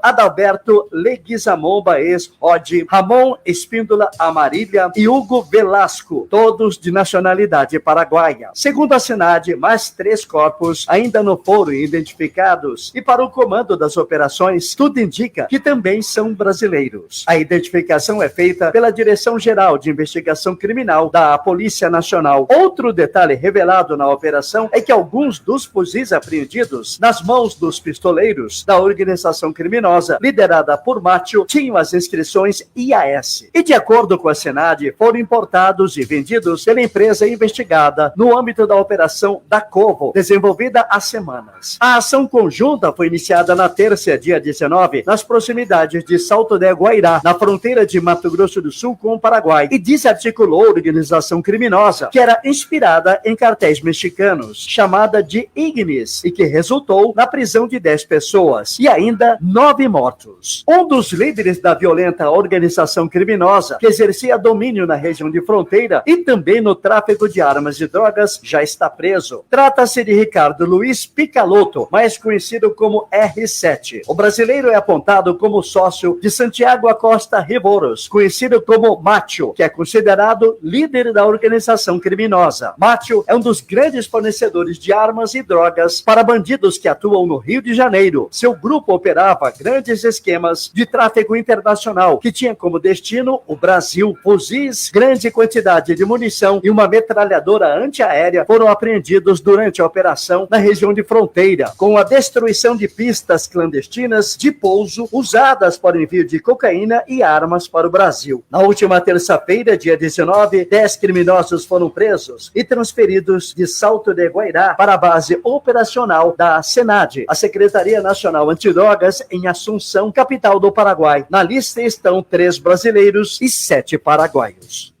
Adalberto Leguizamon Baez Rodi, Ramon Espíndola Amarília e Hugo Velasco, todos de nacionalidade paraguaia. Segundo a Senad, mais 3 corpos ainda não foram identificados e para o comando das operações, tudo indica que também são brasileiros. A identificação é feita pela Direção-Geral de Investigação Criminal da Polícia Nacional. Outro detalhe revelado na operação é que alguns dos fuzis apreendidos nas mãos dos pistoleiros da organização criminosa liderada por Mátio tinham as inscrições IAS. E de acordo com a Senad, foram importados e vendidos pela empresa investigada no âmbito da operação Dacovo, desenvolvida há semanas. A ação conjunta foi iniciada na terça, dia 19, nas proximidades de Salto de Guairá, na fronteira de Mato Grosso do Sul com o Paraguai, e desarticulou a organização criminosa, que era inspirada em cartéis mexicanos, chamada de Ignis, e que resultou na prisão de 10 pessoas e ainda 9 mortos. Um dos líderes da violenta organização criminosa, que exercia domínio na região de fronteira e também no tráfico de armas e drogas, já está preso. Trata-se de Ricardo Luiz Picaloto, mais conhecido como R7. O brasileiro é apontado como sócio de Santiago Acosta Rivoros, conhecido como Mátio, que é considerado líder da organização criminosa. Mátio é um dos grandes fornecedores de armas e drogas para bandidos que atuam no Rio de Janeiro. Seu grupo operava grandes esquemas de tráfico internacional, que tinha como destino destino, o Brasil. Fuzis, grande quantidade de munição e uma metralhadora antiaérea foram apreendidos durante a operação na região de fronteira, com a destruição de pistas clandestinas de pouso usadas para o envio de cocaína e armas para o Brasil. Na última terça-feira, dia 19, 10 criminosos foram presos e transferidos de Salto de Guairá para a base operacional da SENAD, a Secretaria Nacional Antidrogas, em Assunção, capital do Paraguai. Na lista estão 3 brasileiros e 7 paraguaios.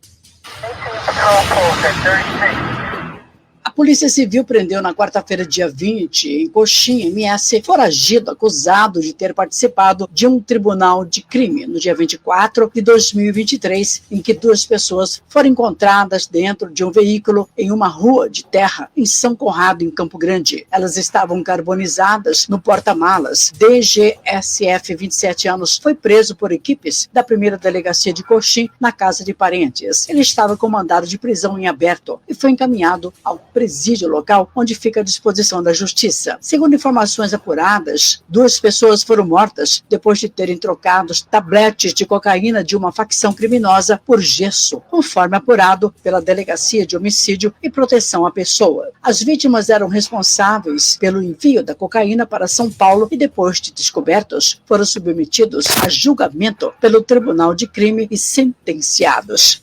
A Polícia Civil prendeu na quarta-feira, dia 20, em Coxim, MS, foragido acusado de ter participado de um tribunal de crime no dia 24 de 2023, em que 2 pessoas foram encontradas dentro de um veículo em uma rua de terra em São Conrado, em Campo Grande. Elas estavam carbonizadas no porta-malas. DGSF, 27 anos, foi preso por equipes da primeira delegacia de Coxim, na casa de parentes. Ele estava com mandado de prisão em aberto e foi encaminhado ao presídio local, onde fica à disposição da justiça. Segundo informações apuradas, 2 pessoas foram mortas depois de terem trocado tabletes de cocaína de uma facção criminosa por gesso, conforme apurado pela Delegacia de Homicídio e Proteção à Pessoa. As vítimas eram responsáveis pelo envio da cocaína para São Paulo e, depois de descobertos, foram submetidos a julgamento pelo Tribunal de Crime e sentenciados.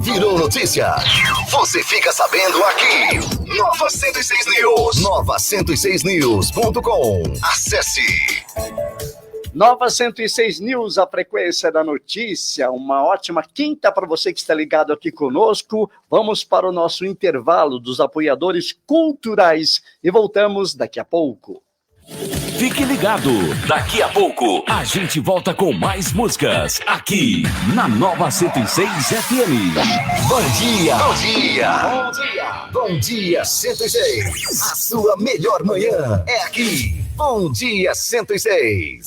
Virou notícia. Você fica sabendo aqui. Nova 106 News. Nova106news.com. Acesse. Nova 106 News, a frequência da notícia. Uma ótima quinta para você que está ligado aqui conosco. Vamos para o nosso intervalo dos apoiadores culturais e voltamos daqui a pouco. Fique ligado, daqui a pouco a gente volta com mais músicas aqui na Nova 106 FM. Bom dia, bom dia, bom dia, bom dia 106. A sua melhor manhã é aqui. Bom dia 106.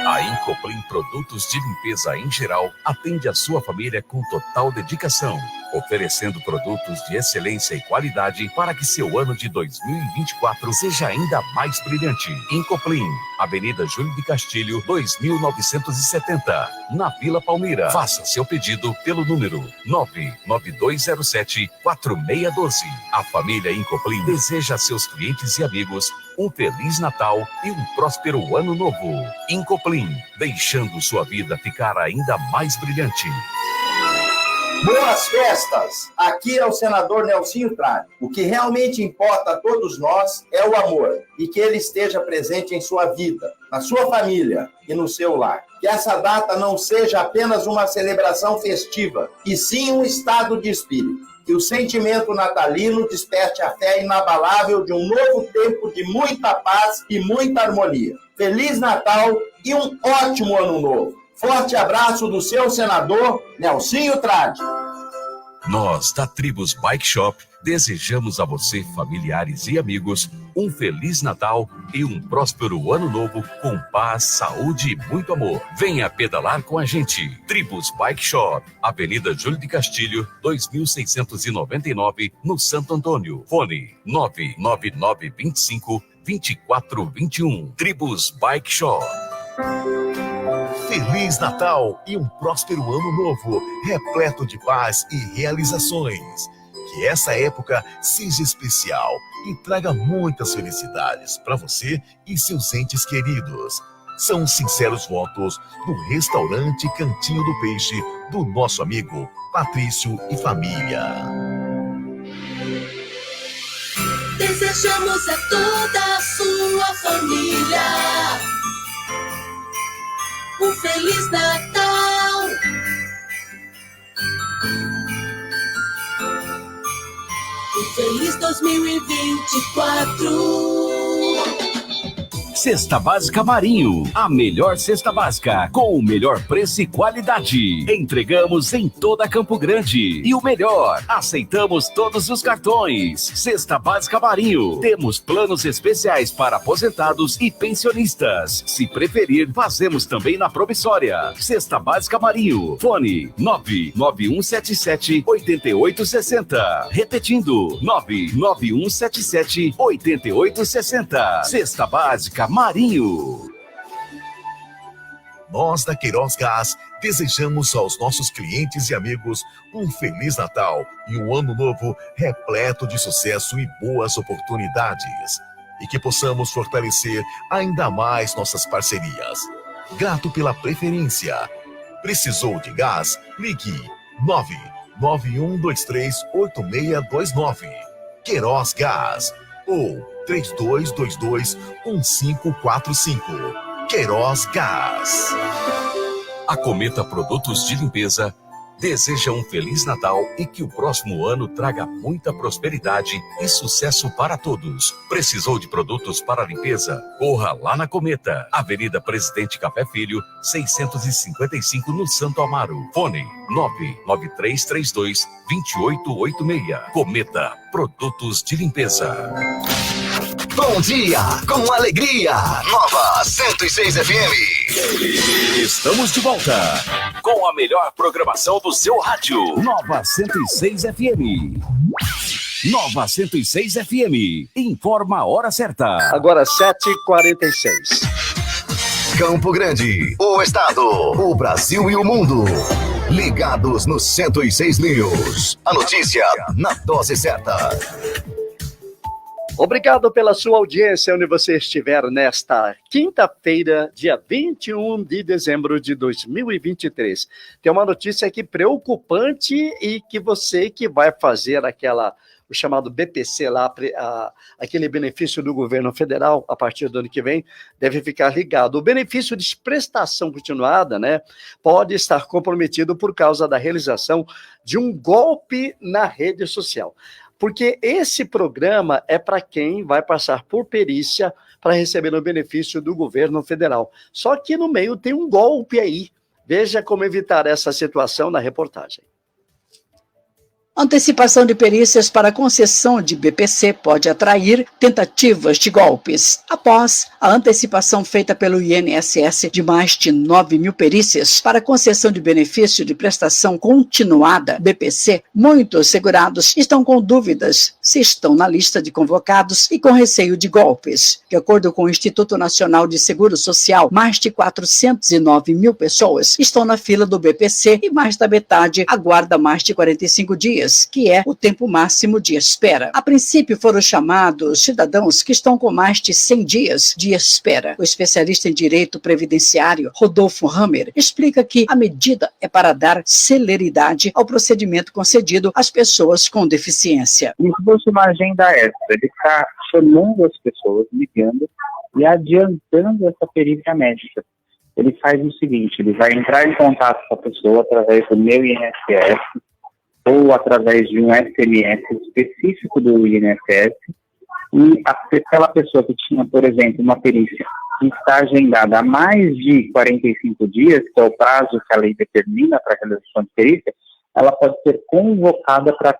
A Incoplim Produtos de Limpeza em geral atende a sua família com total dedicação, oferecendo produtos de excelência e qualidade para que seu ano de 2024 seja ainda mais brilhante. Incoplim, Avenida Júlio de Castilho, 2970, na Vila Palmira. Faça seu pedido pelo número 99207-4612. A família Incoplim deseja a seus clientes e amigos um Feliz Natal e um próspero Ano Novo. Incoplim, deixando sua vida ficar ainda mais brilhante. Boas festas! Aqui é o senador Nelsinho Trade. O que realmente importa a todos nós é o amor e que ele esteja presente em sua vida, na sua família e no seu lar. Que essa data não seja apenas uma celebração festiva, e sim um estado de espírito. Que o sentimento natalino desperte a fé inabalável de um novo tempo de muita paz e muita harmonia. Feliz Natal e um ótimo Ano Novo. Forte abraço do seu senador, Nelsinho Trade. Nós, da Tribus Bike Shop, desejamos a você, familiares e amigos, um Feliz Natal e um próspero Ano Novo com paz, saúde e muito amor. Venha pedalar com a gente. Tribus Bike Shop, Avenida Júlio de Castilho, 2699, no Santo Antônio. Fone 99925-2421. Tribus Bike Shop. Feliz Natal e um próspero Ano Novo, repleto de paz e realizações. Que essa época seja especial e traga muitas felicidades para você e seus entes queridos. São sinceros votos do restaurante Cantinho do Peixe, do nosso amigo Patrício e família. Desejamos a toda a sua família um Feliz Natal. Um feliz 2024. Cesta Básica Marinho, a melhor cesta básica, com o melhor preço e qualidade. Entregamos em toda Campo Grande. E o melhor, aceitamos todos os cartões. Cesta Básica Marinho, temos planos especiais para aposentados e pensionistas. Se preferir, fazemos também na promissória. Cesta Básica Marinho, fone 99177-8860. Repetindo, 99177-8860. Cesta Básica Marinho. Nós da Queiroz Gás desejamos aos nossos clientes e amigos um Feliz Natal e um Ano Novo repleto de sucesso e boas oportunidades. E que possamos fortalecer ainda mais nossas parcerias. Grato pela preferência. Precisou de gás? Ligue 991238629. Queiroz Gás ou 3222-1545. Queiroz Gás. A Cometa Produtos de Limpeza deseja um Feliz Natal e que o próximo ano traga muita prosperidade e sucesso para todos. Precisou de produtos para limpeza? Corra lá na Cometa, Avenida Presidente Café Filho, 655 no Santo Amaro. Fone 99332-2886. Cometa Produtos de Limpeza. Bom dia, com alegria. Nova 106 FM. Estamos de volta com a melhor programação do seu rádio. Nova 106 FM. Nova 106 FM. Informa a hora certa. Agora 7h46. Campo Grande, o estado, o Brasil e o mundo. Ligados no 106 News. A notícia na dose certa. Obrigado pela sua audiência, onde você estiver nesta quinta-feira, dia 21 de dezembro de 2023. Tem uma notícia aqui preocupante e que você que vai fazer o chamado BPC lá, aquele benefício do governo federal a partir do ano que vem, deve ficar ligado. O benefício de prestação continuada, né, pode estar comprometido por causa da realização de um golpe na rede social. Porque esse programa é para quem vai passar por perícia para receber o benefício do governo federal. Só que no meio tem um golpe aí. Veja como evitar essa situação na reportagem. Antecipação de perícias para concessão de BPC pode atrair tentativas de golpes. Após a antecipação feita pelo INSS de mais de 9 mil perícias para concessão de benefício de prestação continuada, BPC, muitos segurados estão com dúvidas se estão na lista de convocados e com receio de golpes. De acordo com o Instituto Nacional de Seguro Social, mais de 409 mil pessoas estão na fila do BPC e mais da metade aguarda mais de 45 dias. Que é o tempo máximo de espera. A princípio foram chamados cidadãos que estão com mais de 100 dias de espera. O especialista em direito previdenciário, Rodolfo Hammer, explica que a medida é para dar celeridade ao procedimento concedido às pessoas com deficiência. Se fosse uma agenda extra, ele está chamando as pessoas, ligando e adiantando essa perícia médica. Ele faz o seguinte, ele vai entrar em contato com a pessoa através do meu INSS, ou através de um SMS específico do INSS, e aquela pessoa que tinha, por exemplo, uma perícia que está agendada há mais de 45 dias, que é o prazo que a lei determina para a realização de perícia, ela pode ser convocada para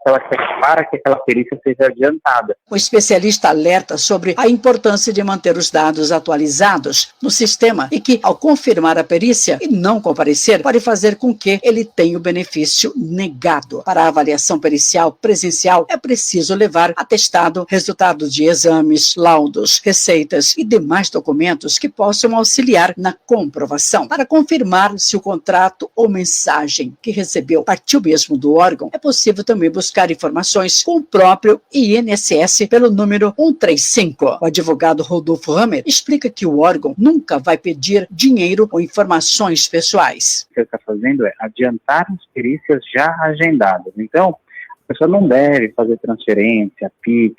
que aquela perícia seja adiantada. O especialista alerta sobre a importância de manter os dados atualizados no sistema e que, ao confirmar a perícia e não comparecer, pode fazer com que ele tenha o benefício negado. Para a avaliação pericial presencial, é preciso levar atestado, resultados de exames, laudos, receitas e demais documentos que possam auxiliar na comprovação. Para confirmar se o contrato ou mensagem que recebeu partiu mesmo do órgão, é possível também buscar informações com o próprio INSS pelo número 135. O advogado Rodolfo Hammer explica que o órgão nunca vai pedir dinheiro ou informações pessoais. O que ele está fazendo é adiantar as perícias já agendadas. Então, a pessoa não deve fazer transferência, PIX,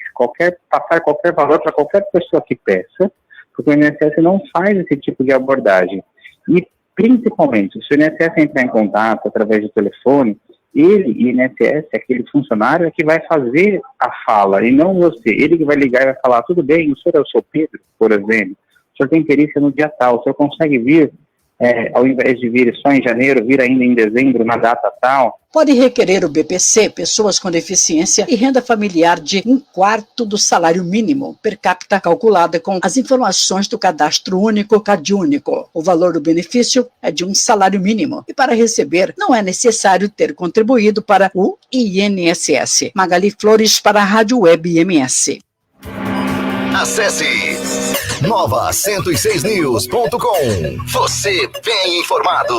passar qualquer valor para qualquer pessoa que peça, porque o INSS não faz esse tipo de abordagem. E, principalmente, se o INSS entrar em contato através do telefone, ele, INSS, aquele funcionário, é que vai fazer a fala, e não você. Ele que vai ligar e vai falar, tudo bem, o senhor é o seu Pedro, por exemplo, o senhor tem perícia no dia tal, o senhor consegue vir, ao invés de vir só em janeiro, vir ainda em dezembro, na data tal. Pode requerer o BPC, pessoas com deficiência e renda familiar de 1/4 do salário mínimo per capita calculada com as informações do cadastro único CadÚnico. O valor do benefício é de um salário mínimo e para receber não é necessário ter contribuído para o INSS. Magali Flores para a Rádio Web MS. Acesse Nova 106news.com. Você bem informado.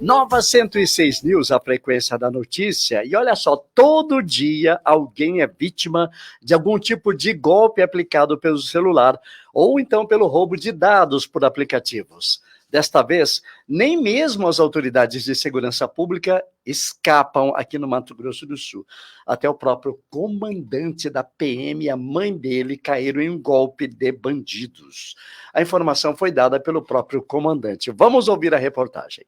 Nova 106 News, a frequência da notícia. E olha só, todo dia alguém é vítima de algum tipo de golpe aplicado pelo celular ou então pelo roubo de dados por aplicativos. Desta vez, nem mesmo as autoridades de segurança pública escapam aqui no Mato Grosso do Sul. Até o próprio comandante da PM e a mãe dele caíram em um golpe de bandidos. A informação foi dada pelo próprio comandante. Vamos ouvir a reportagem.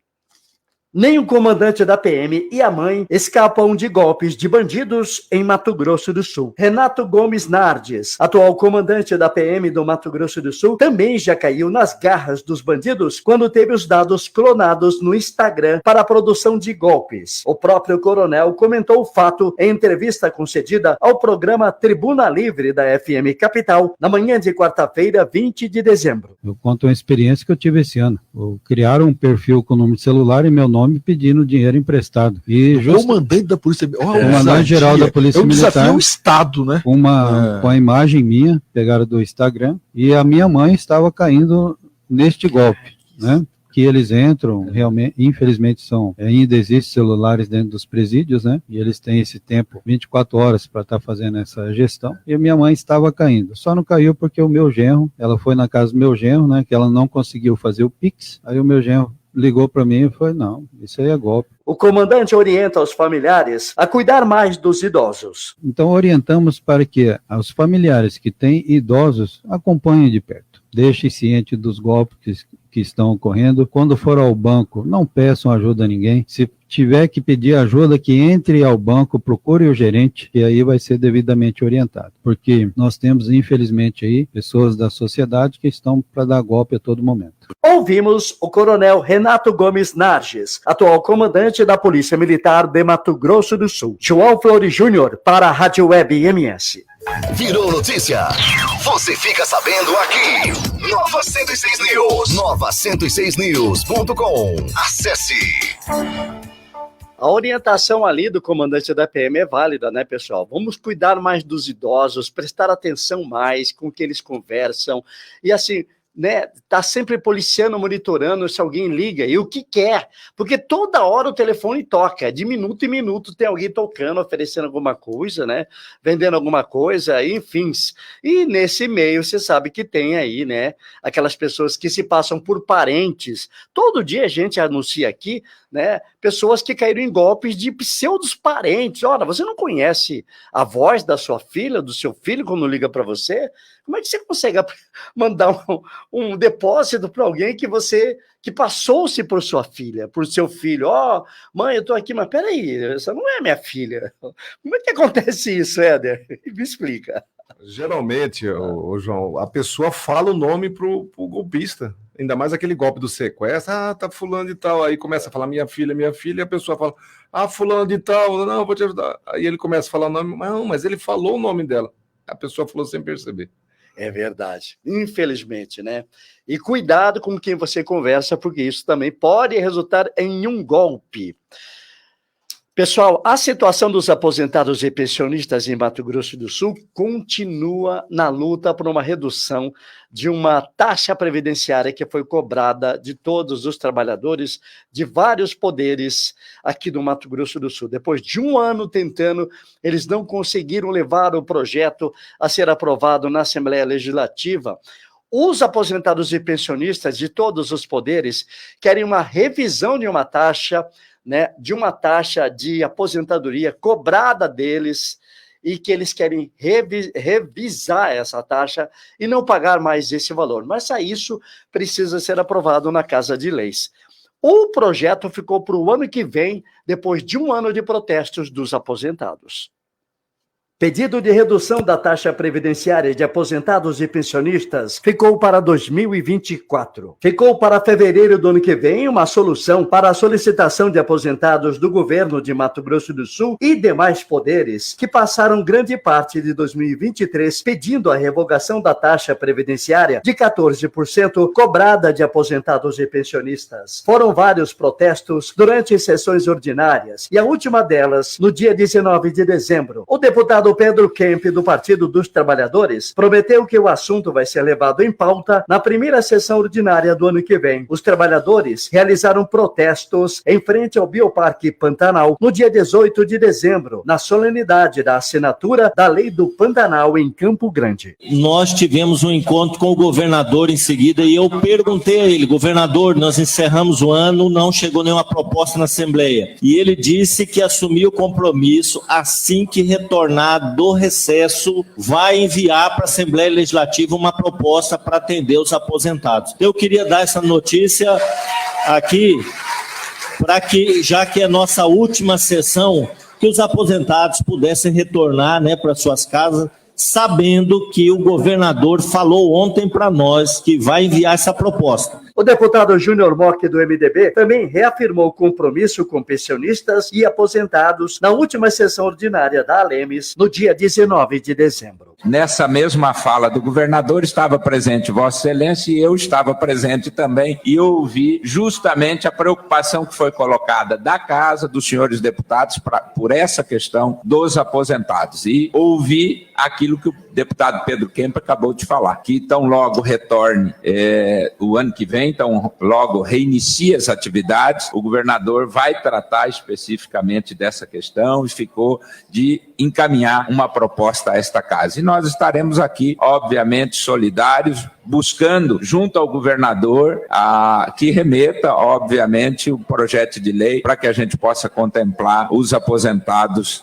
Nem o comandante da PM e a mãe escapam de golpes de bandidos em Mato Grosso do Sul. Renato Gomes Nardes, atual comandante da PM do Mato Grosso do Sul, também já caiu nas garras dos bandidos quando teve os dados clonados no Instagram para a produção de golpes. O próprio coronel comentou o fato em entrevista concedida ao programa Tribuna Livre da FM Capital, na manhã de quarta-feira, 20 de dezembro. Eu conto uma experiência que eu tive esse ano. Criaram um perfil com o nome de celular e meu nome pedindo dinheiro emprestado. E comandante da Polícia Militar. Comandante-geral da Polícia Militar. Desafio ao Estado, né? Com a imagem minha, pegaram do Instagram, e a minha mãe estava caindo neste golpe, né? Que eles entram, realmente, infelizmente ainda existem celulares dentro dos presídios, né? E eles têm esse tempo, 24 horas para estar fazendo essa gestão. E a minha mãe estava caindo. Só não caiu porque o meu genro, ela foi na casa do meu genro, né? Que ela não conseguiu fazer o Pix. Aí o meu genro ligou para mim e falou, não, isso aí é golpe. O comandante orienta os familiares a cuidar mais dos idosos. Então orientamos para que os familiares que têm idosos acompanhem de perto. Deixem ciente dos golpes que estão ocorrendo. Quando for ao banco, não peçam ajuda a ninguém. Se tiver que pedir ajuda, que entre ao banco, procure o gerente, e aí vai ser devidamente orientado. Porque nós temos, infelizmente, aí pessoas da sociedade que estão para dar golpe a todo momento. Ouvimos o coronel Renato Gomes Narges, atual comandante da Polícia Militar de Mato Grosso do Sul. João Flores Júnior, para a Rádio Web MS. Virou notícia. Você fica sabendo aqui. Nova 106 News. Nova 106news.com. Acesse. A orientação ali do comandante da PM é válida, né, pessoal? Vamos cuidar mais dos idosos, prestar atenção mais com o que eles conversam. E assim, né, tá sempre policiando, monitorando se alguém liga e o que quer, porque toda hora o telefone toca, de minuto em minuto tem alguém tocando, oferecendo alguma coisa, né, vendendo alguma coisa, enfim. E nesse meio você sabe que tem aí, né, aquelas pessoas que se passam por parentes. Todo dia a gente anuncia aqui, né, pessoas que caíram em golpes de pseudos parentes. Ora, você não conhece a voz da sua filha, do seu filho quando liga para você? Como é que você consegue mandar um depósito para alguém que passou-se por sua filha, por seu filho? Mãe, eu estou aqui, mas peraí, essa não é minha filha. Como é que acontece isso, Éder? Me explica. Geralmente, João, a pessoa fala o nome pro golpista. Ainda mais aquele golpe do sequestro. Tá fulano de tal. Aí começa a falar minha filha, e a pessoa fala, fulano de tal, não, vou te ajudar. Aí ele começa a falar o nome, mas ele falou o nome dela. A pessoa falou sem perceber. É verdade, infelizmente, né? E cuidado com quem você conversa, porque isso também pode resultar em um golpe. Pessoal, a situação dos aposentados e pensionistas em Mato Grosso do Sul continua na luta por uma redução de uma taxa previdenciária que foi cobrada de todos os trabalhadores de vários poderes aqui do Mato Grosso do Sul. Depois de um ano tentando, eles não conseguiram levar o projeto a ser aprovado na Assembleia Legislativa. Os aposentados e pensionistas de todos os poderes querem uma revisão de uma taxa, né, de uma taxa de aposentadoria cobrada deles e que eles querem revisar essa taxa e não pagar mais esse valor. Mas isso precisa ser aprovado na Casa de Leis. O projeto ficou para o ano que vem, depois de um ano de protestos dos aposentados. Pedido de redução da taxa previdenciária de aposentados e pensionistas ficou para 2024. Ficou para fevereiro do ano que vem uma solução para a solicitação de aposentados do governo de Mato Grosso do Sul e demais poderes que passaram grande parte de 2023 pedindo a revogação da taxa previdenciária de 14% cobrada de aposentados e pensionistas. Foram vários protestos durante sessões ordinárias e a última delas no dia 19 de dezembro. O deputado deputado Pedro Kemp, do Partido dos Trabalhadores, prometeu que o assunto vai ser levado em pauta na primeira sessão ordinária do ano que vem. Os trabalhadores realizaram protestos em frente ao Bioparque Pantanal no dia 18 de dezembro, na solenidade da assinatura da Lei do Pantanal em Campo Grande. Nós tivemos um encontro com o governador em seguida e eu perguntei a ele: governador, nós encerramos o ano, não chegou nenhuma proposta na Assembleia. E ele disse que assumiu o compromisso, assim que retornar do recesso, vai enviar para a Assembleia Legislativa uma proposta para atender os aposentados. Eu queria dar essa notícia aqui, para que, já que é nossa última sessão, que os aposentados pudessem retornar, né, para suas casas, sabendo que o governador falou ontem para nós que vai enviar essa proposta. O deputado Júnior Mock, do MDB, também reafirmou o compromisso com pensionistas e aposentados na última sessão ordinária da Alemes, no dia 19 de dezembro. Nessa mesma fala do governador estava presente Vossa Excelência e eu estava presente também e ouvi justamente a preocupação que foi colocada da Casa, dos senhores deputados, por essa questão dos aposentados. E ouvi aquilo que o deputado Pedro Kemp acabou de falar, que tão logo retorne o ano que vem, então logo reinicie as atividades, o governador vai tratar especificamente dessa questão e ficou de encaminhar uma proposta a esta casa. E nós estaremos aqui, obviamente, solidários, buscando, junto ao governador, que remeta, obviamente, o projeto de lei para que a gente possa contemplar os aposentados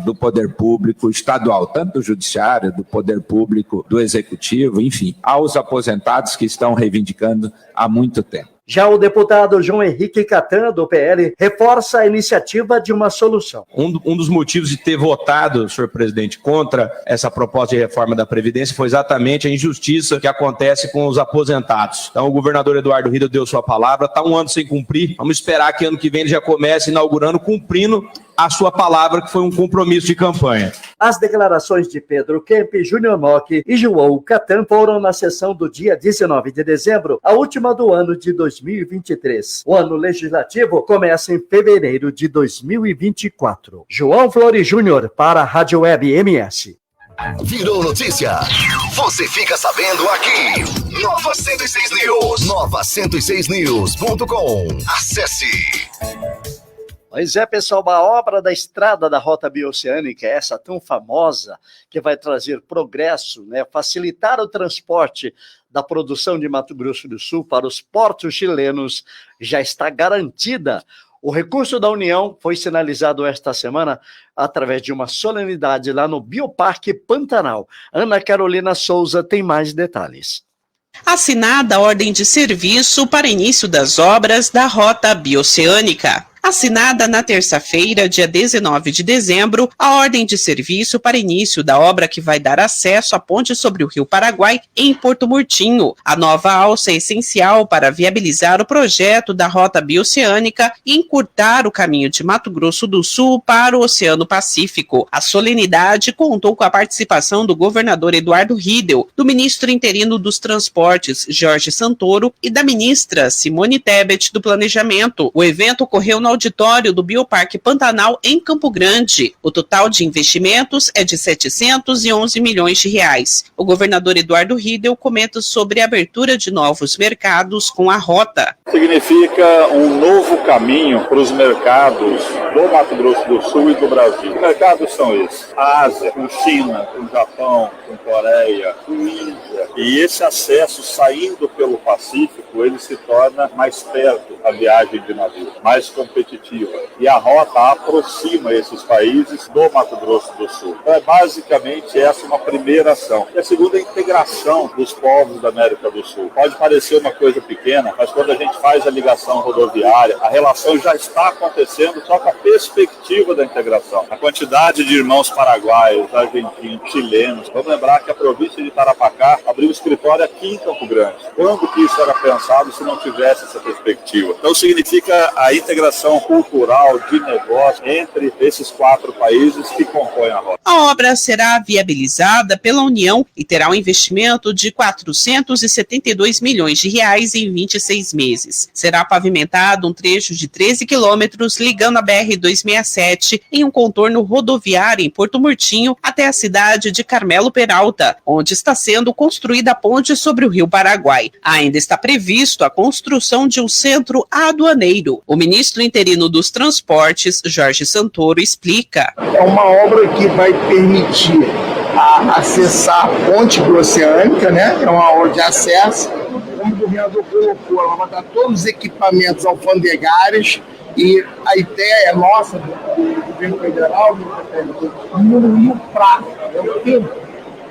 do poder público estadual, tanto do judiciário, do poder público, do executivo, enfim, aos aposentados que estão reivindicando há muito tempo. Já o deputado João Henrique Catan, do PL, reforça a iniciativa de uma solução. Um dos motivos de ter votado, senhor presidente, contra essa proposta de reforma da Previdência foi exatamente a injustiça que acontece com os aposentados. Então, o governador Eduardo Riedel deu sua palavra, está um ano sem cumprir, vamos esperar que ano que vem ele já comece inaugurando, cumprindo a sua palavra, que foi um compromisso de campanha. As declarações de Pedro Kemp, Júnior Mock e João Catan foram na sessão do dia 19 de dezembro, a última do ano de 2023. O ano legislativo começa em fevereiro de 2024. João Flores Júnior, para a Rádio Web MS. Virou notícia. Você fica sabendo aqui. Nova 106 News. Nova106news.com. Acesse. Pois é, pessoal, uma obra da estrada da Rota Bioceânica, essa tão famosa, que vai trazer progresso, né, facilitar o transporte da produção de Mato Grosso do Sul para os portos chilenos, já está garantida. O recurso da União foi sinalizado esta semana através de uma solenidade lá no Bioparque Pantanal. Ana Carolina Souza tem mais detalhes. Assinada a ordem de serviço para início das obras da Rota Bioceânica. Assinada na terça-feira, dia 19 de dezembro, a ordem de serviço para início da obra que vai dar acesso à ponte sobre o Rio Paraguai em Porto Murtinho. A nova alça é essencial para viabilizar o projeto da Rota Bioceânica e encurtar o caminho de Mato Grosso do Sul para o Oceano Pacífico. A solenidade contou com a participação do governador Eduardo Riedel, do ministro interino dos Transportes, Jorge Santoro, e da ministra Simone Tebet, do Planejamento. O evento ocorreu no auditório do Bioparque Pantanal em Campo Grande. O total de investimentos é de 711 milhões de reais. O governador Eduardo Riedel comenta sobre a abertura de novos mercados com a rota. Significa um novo caminho para os mercados do Mato Grosso do Sul e do Brasil. Que mercados são esses? A Ásia, com China, com Japão, com Coreia, com Índia. E esse acesso saindo pelo Pacífico, ele se torna mais perto a viagem de navio, mais competitiva. E a rota aproxima esses países do Mato Grosso do Sul. Então é basicamente essa uma primeira ação. E a segunda é a integração dos povos da América do Sul. Pode parecer uma coisa pequena, mas quando a gente faz a ligação rodoviária, a relação já está acontecendo só com a perspectiva da integração. A quantidade de irmãos paraguaios, argentinos, chilenos. Vamos lembrar que a província de Tarapacá abriu um escritório aqui em Campo Grande. Quando que isso era pensado se não tivesse essa perspectiva? Então significa a integração relação cultural, de negócio, entre esses 4 países que compõem a rota. A obra será viabilizada pela União e terá um investimento de 472 milhões de reais em 26 meses. Será pavimentado um trecho de 13 quilômetros ligando a BR-267 em um contorno rodoviário em Porto Murtinho até a cidade de Carmelo Peralta, onde está sendo construída a ponte sobre o Rio Paraguai. Ainda está previsto a construção de um centro aduaneiro. O ministro interino dos Transportes, Jorge Santoro, explica. É uma obra que vai permitir acessar a ponte bioceânica, né? É uma obra de acesso. Como o governador colocou, ela vai dar todos os equipamentos alfandegários e a ideia nossa do governo federal diminuir o prazo, o tempo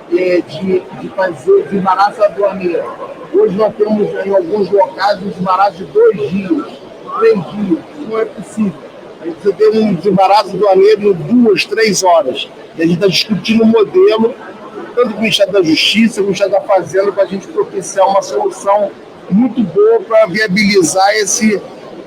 de fazer desembaraço aduaneiro. Hoje nós temos em alguns locais um desembaraço de 2 dias, 3 dias. Não é possível. A gente precisa ter um desembaraço aduaneiro em 2, 3 horas. E a gente está discutindo um modelo, tanto com o Ministério da Justiça, com o Ministério da Fazenda, para a gente propiciar uma solução muito boa para viabilizar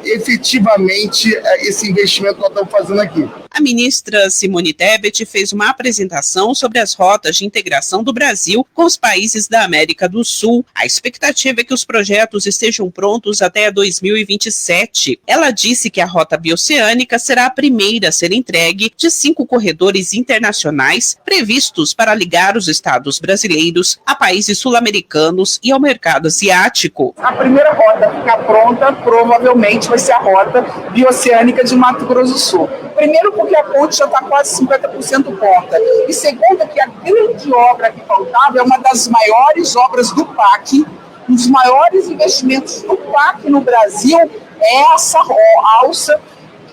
efetivamente esse investimento que nós estamos fazendo aqui. A ministra Simone Tebet fez uma apresentação sobre as rotas de integração do Brasil com os países da América do Sul. A expectativa é que os projetos estejam prontos até 2027. Ela disse que a rota bioceânica será a primeira a ser entregue de 5 corredores internacionais previstos para ligar os estados brasileiros a países sul-americanos e ao mercado asiático. A primeira rota a ficar pronta provavelmente vai ser a rota bioceânica de Mato Grosso do Sul. Primeiro porque a ponte já está quase 50% pronta. E segundo que a grande obra que faltava é uma das maiores obras do PAC, um dos maiores investimentos do PAC no Brasil é essa alça,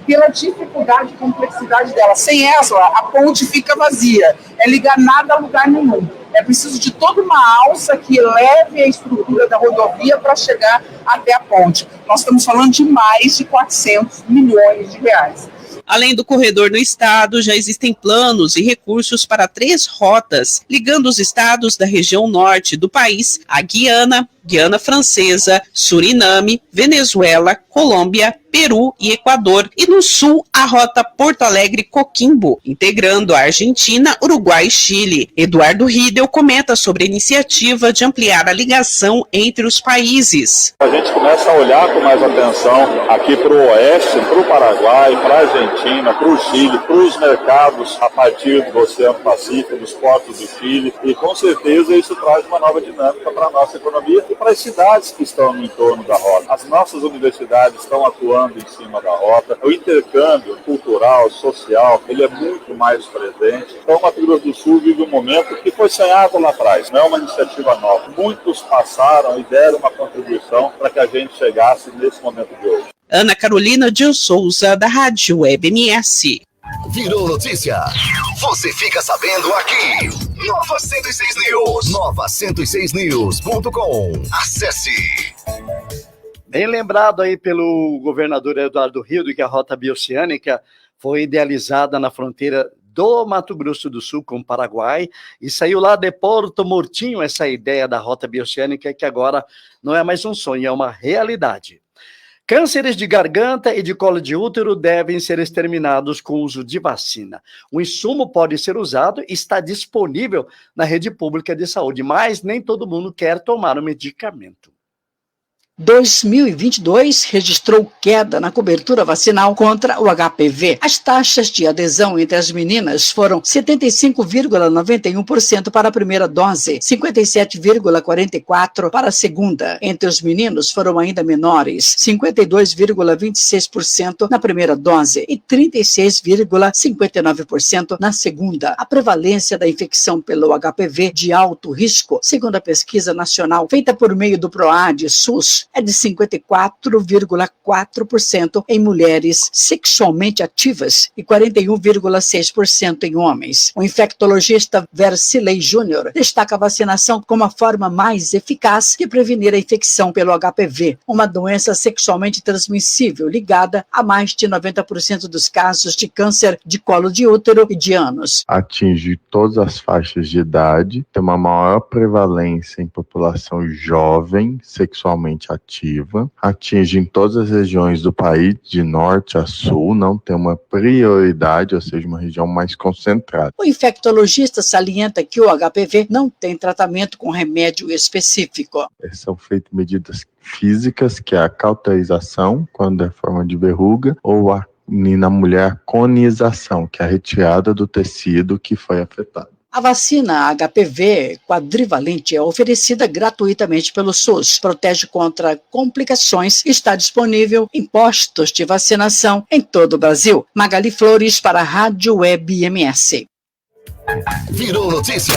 pela dificuldade e complexidade dela. Sem essa, a ponte fica vazia, é ligar nada a lugar nenhum. É preciso de toda uma alça que leve a estrutura da rodovia para chegar até a ponte. Nós estamos falando de mais de 400 milhões de reais. Além do corredor no estado, já existem planos e recursos para 3 rotas, ligando os estados da região norte do país a Guiana, Guiana Francesa, Suriname, Venezuela, Colômbia, Peru e Equador. E no sul, a rota Porto Alegre-Coquimbo, integrando a Argentina, Uruguai e Chile. Eduardo Riedel comenta sobre a iniciativa de ampliar a ligação entre os países. A gente começa a olhar com mais atenção aqui para o oeste, para o Paraguai, para a Argentina, para o Chile, para os mercados a partir do Oceano Pacífico, dos portos do Chile. E com certeza isso traz uma nova dinâmica para a nossa economia e para as cidades que estão no entorno da rota. As nossas universidades estão atuando em cima da rota. O intercâmbio cultural, social, ele é muito mais presente. Então, o Mato Grosso do Sul vive um momento que foi sonhado lá atrás, não é uma iniciativa nova. Muitos passaram e deram uma contribuição para que a gente chegasse nesse momento de hoje. Ana Carolina de Souza, da Rádio Web MS. Virou notícia. Você fica sabendo aqui. Nova 106 News. Nova106news.com. Acesse. Bem lembrado aí pelo governador Eduardo Riedel que a rota bioceânica foi idealizada na fronteira do Mato Grosso do Sul com o Paraguai e saiu lá de Porto Murtinho essa ideia da rota bioceânica que agora não é mais um sonho, é uma realidade. Cânceres de garganta e de colo de útero devem ser exterminados com o uso de vacina. O insumo pode ser usado e está disponível na rede pública de saúde, mas nem todo mundo quer tomar o medicamento. 2022 registrou queda na cobertura vacinal contra o HPV. As taxas de adesão entre as meninas foram 75,91% para a primeira dose, 57,44% para a segunda. Entre os meninos foram ainda menores, 52,26% na primeira dose e 36,59% na segunda. A prevalência da infecção pelo HPV de alto risco, segundo a pesquisa nacional feita por meio do PROAD-SUS, é de 54,4% em mulheres sexualmente ativas e 41,6% em homens. O infectologista Versilei Júnior destaca a vacinação como a forma mais eficaz de prevenir a infecção pelo HPV, uma doença sexualmente transmissível ligada a mais de 90% dos casos de câncer de colo de útero e de ânus. Atinge todas as faixas de idade, tem uma maior prevalência em população jovem, sexualmente representativa, atinge em todas as regiões do país, de norte a sul, não tem uma prioridade, ou seja, uma região mais concentrada. O infectologista salienta que o HPV não tem tratamento com remédio específico. São feitas medidas físicas, que é a cauterização, quando é forma de verruga, ou na mulher conização, que é a retirada do tecido que foi afetado. A vacina HPV quadrivalente é oferecida gratuitamente pelo SUS, protege contra complicações e está disponível em postos de vacinação em todo o Brasil. Magali Flores para a Rádio Web MS. Virou notícia?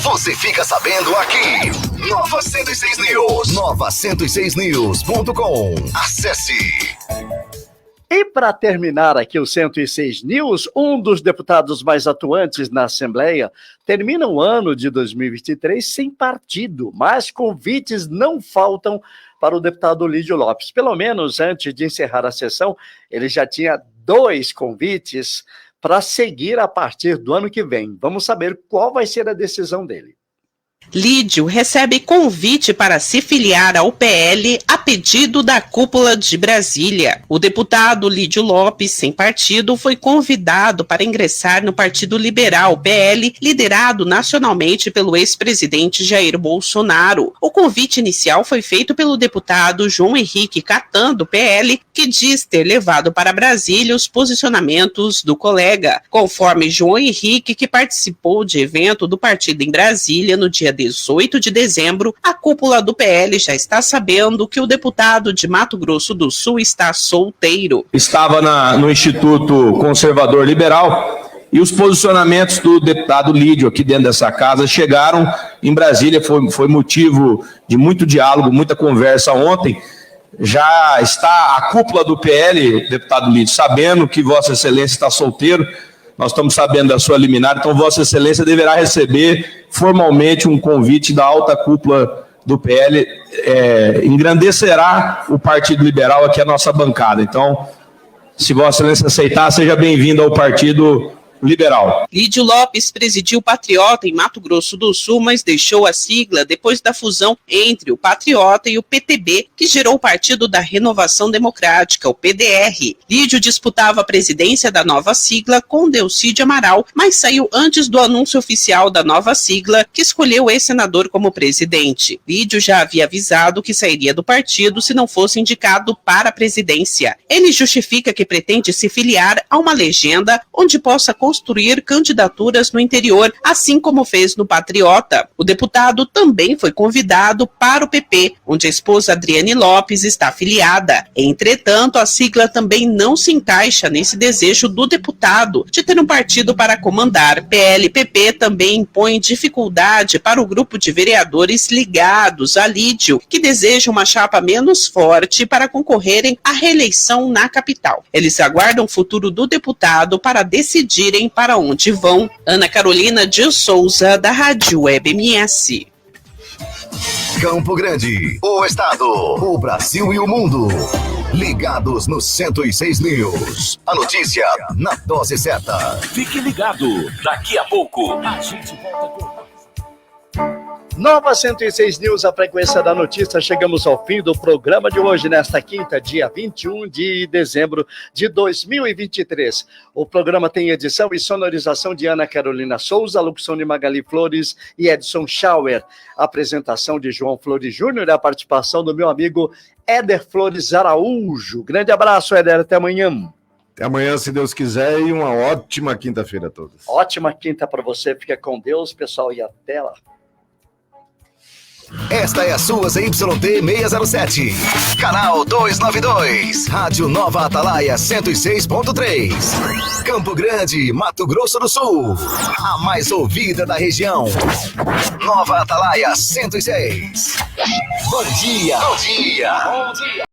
Você fica sabendo aqui. Nova 106 News. Nova106news.com. Acesse. E para terminar aqui o 106 News, um dos deputados mais atuantes na Assembleia termina o ano de 2023 sem partido, mas convites não faltam para o deputado Lídio Lopes. Pelo menos antes de encerrar a sessão, ele já tinha 2 convites para seguir a partir do ano que vem. Vamos saber qual vai ser a decisão dele. Lídio recebe convite para se filiar ao PL a pedido da cúpula de Brasília. O deputado Lídio Lopes, sem partido, foi convidado para ingressar no Partido Liberal, PL, liderado nacionalmente pelo ex-presidente Jair Bolsonaro. O convite inicial foi feito pelo deputado João Henrique Catan, do PL, que diz ter levado para Brasília os posicionamentos do colega. Conforme João Henrique, que participou de evento do partido em Brasília no dia 18 de dezembro, a cúpula do PL já está sabendo que o deputado de Mato Grosso do Sul está solteiro. Estava no Instituto Conservador Liberal e os posicionamentos do deputado Lídio aqui dentro dessa casa chegaram em Brasília, foi motivo de muito diálogo, muita conversa ontem. Já está a cúpula do PL, deputado Lídio, sabendo que Vossa Excelência está solteiro. Nós estamos sabendo da sua liminar, então Vossa Excelência deverá receber formalmente um convite da alta cúpula do PL, engrandecerá o Partido Liberal aqui, a nossa bancada. Então, se Vossa Excelência aceitar, seja bem-vindo ao Partido Liberal. Lídio Lopes presidiu o Patriota em Mato Grosso do Sul, mas deixou a sigla depois da fusão entre o Patriota e o PTB, que gerou o Partido da Renovação Democrática, o PDR. Lídio disputava a presidência da nova sigla com Delcídio Amaral, mas saiu antes do anúncio oficial da nova sigla, que escolheu o ex-senador como presidente. Lídio já havia avisado que sairia do partido se não fosse indicado para a presidência. Ele justifica que pretende se filiar a uma legenda onde possa construir candidaturas no interior, assim como fez no Patriota. O deputado também foi convidado para o PP, onde a esposa Adriane Lopes está afiliada. Entretanto, a sigla também não se encaixa nesse desejo do deputado de ter um partido para comandar. PL-PP também impõe dificuldade para o grupo de vereadores ligados a Lídio, que desejam uma chapa menos forte para concorrerem à reeleição na capital. Eles aguardam o futuro do deputado para decidirem para onde vão. Ana Carolina de Souza, da Rádio Web MS. Campo Grande, o estado, o Brasil e o mundo. Ligados no 106 News. A notícia na dose certa. Fique ligado, daqui a pouco a gente volta com... Nova 106 News, a frequência da notícia. Chegamos ao fim do programa de hoje, nesta quinta, dia 21 de dezembro de 2023. O programa tem edição e sonorização de Ana Carolina Souza, locução de Magali Flores e Edson Schauer. Apresentação de João Flores Júnior e a participação do meu amigo Éder Flores Araújo. Grande abraço, Éder, até amanhã. Até amanhã, se Deus quiser, e uma ótima quinta-feira a todos. Ótima quinta para você, fica com Deus, pessoal, e até lá. Esta é a sua ZYT 607, canal 292, Rádio Nova Atalaia 106.3, Campo Grande, Mato Grosso do Sul, a mais ouvida da região. Nova Atalaia 106. Bom dia. Bom dia. Bom dia.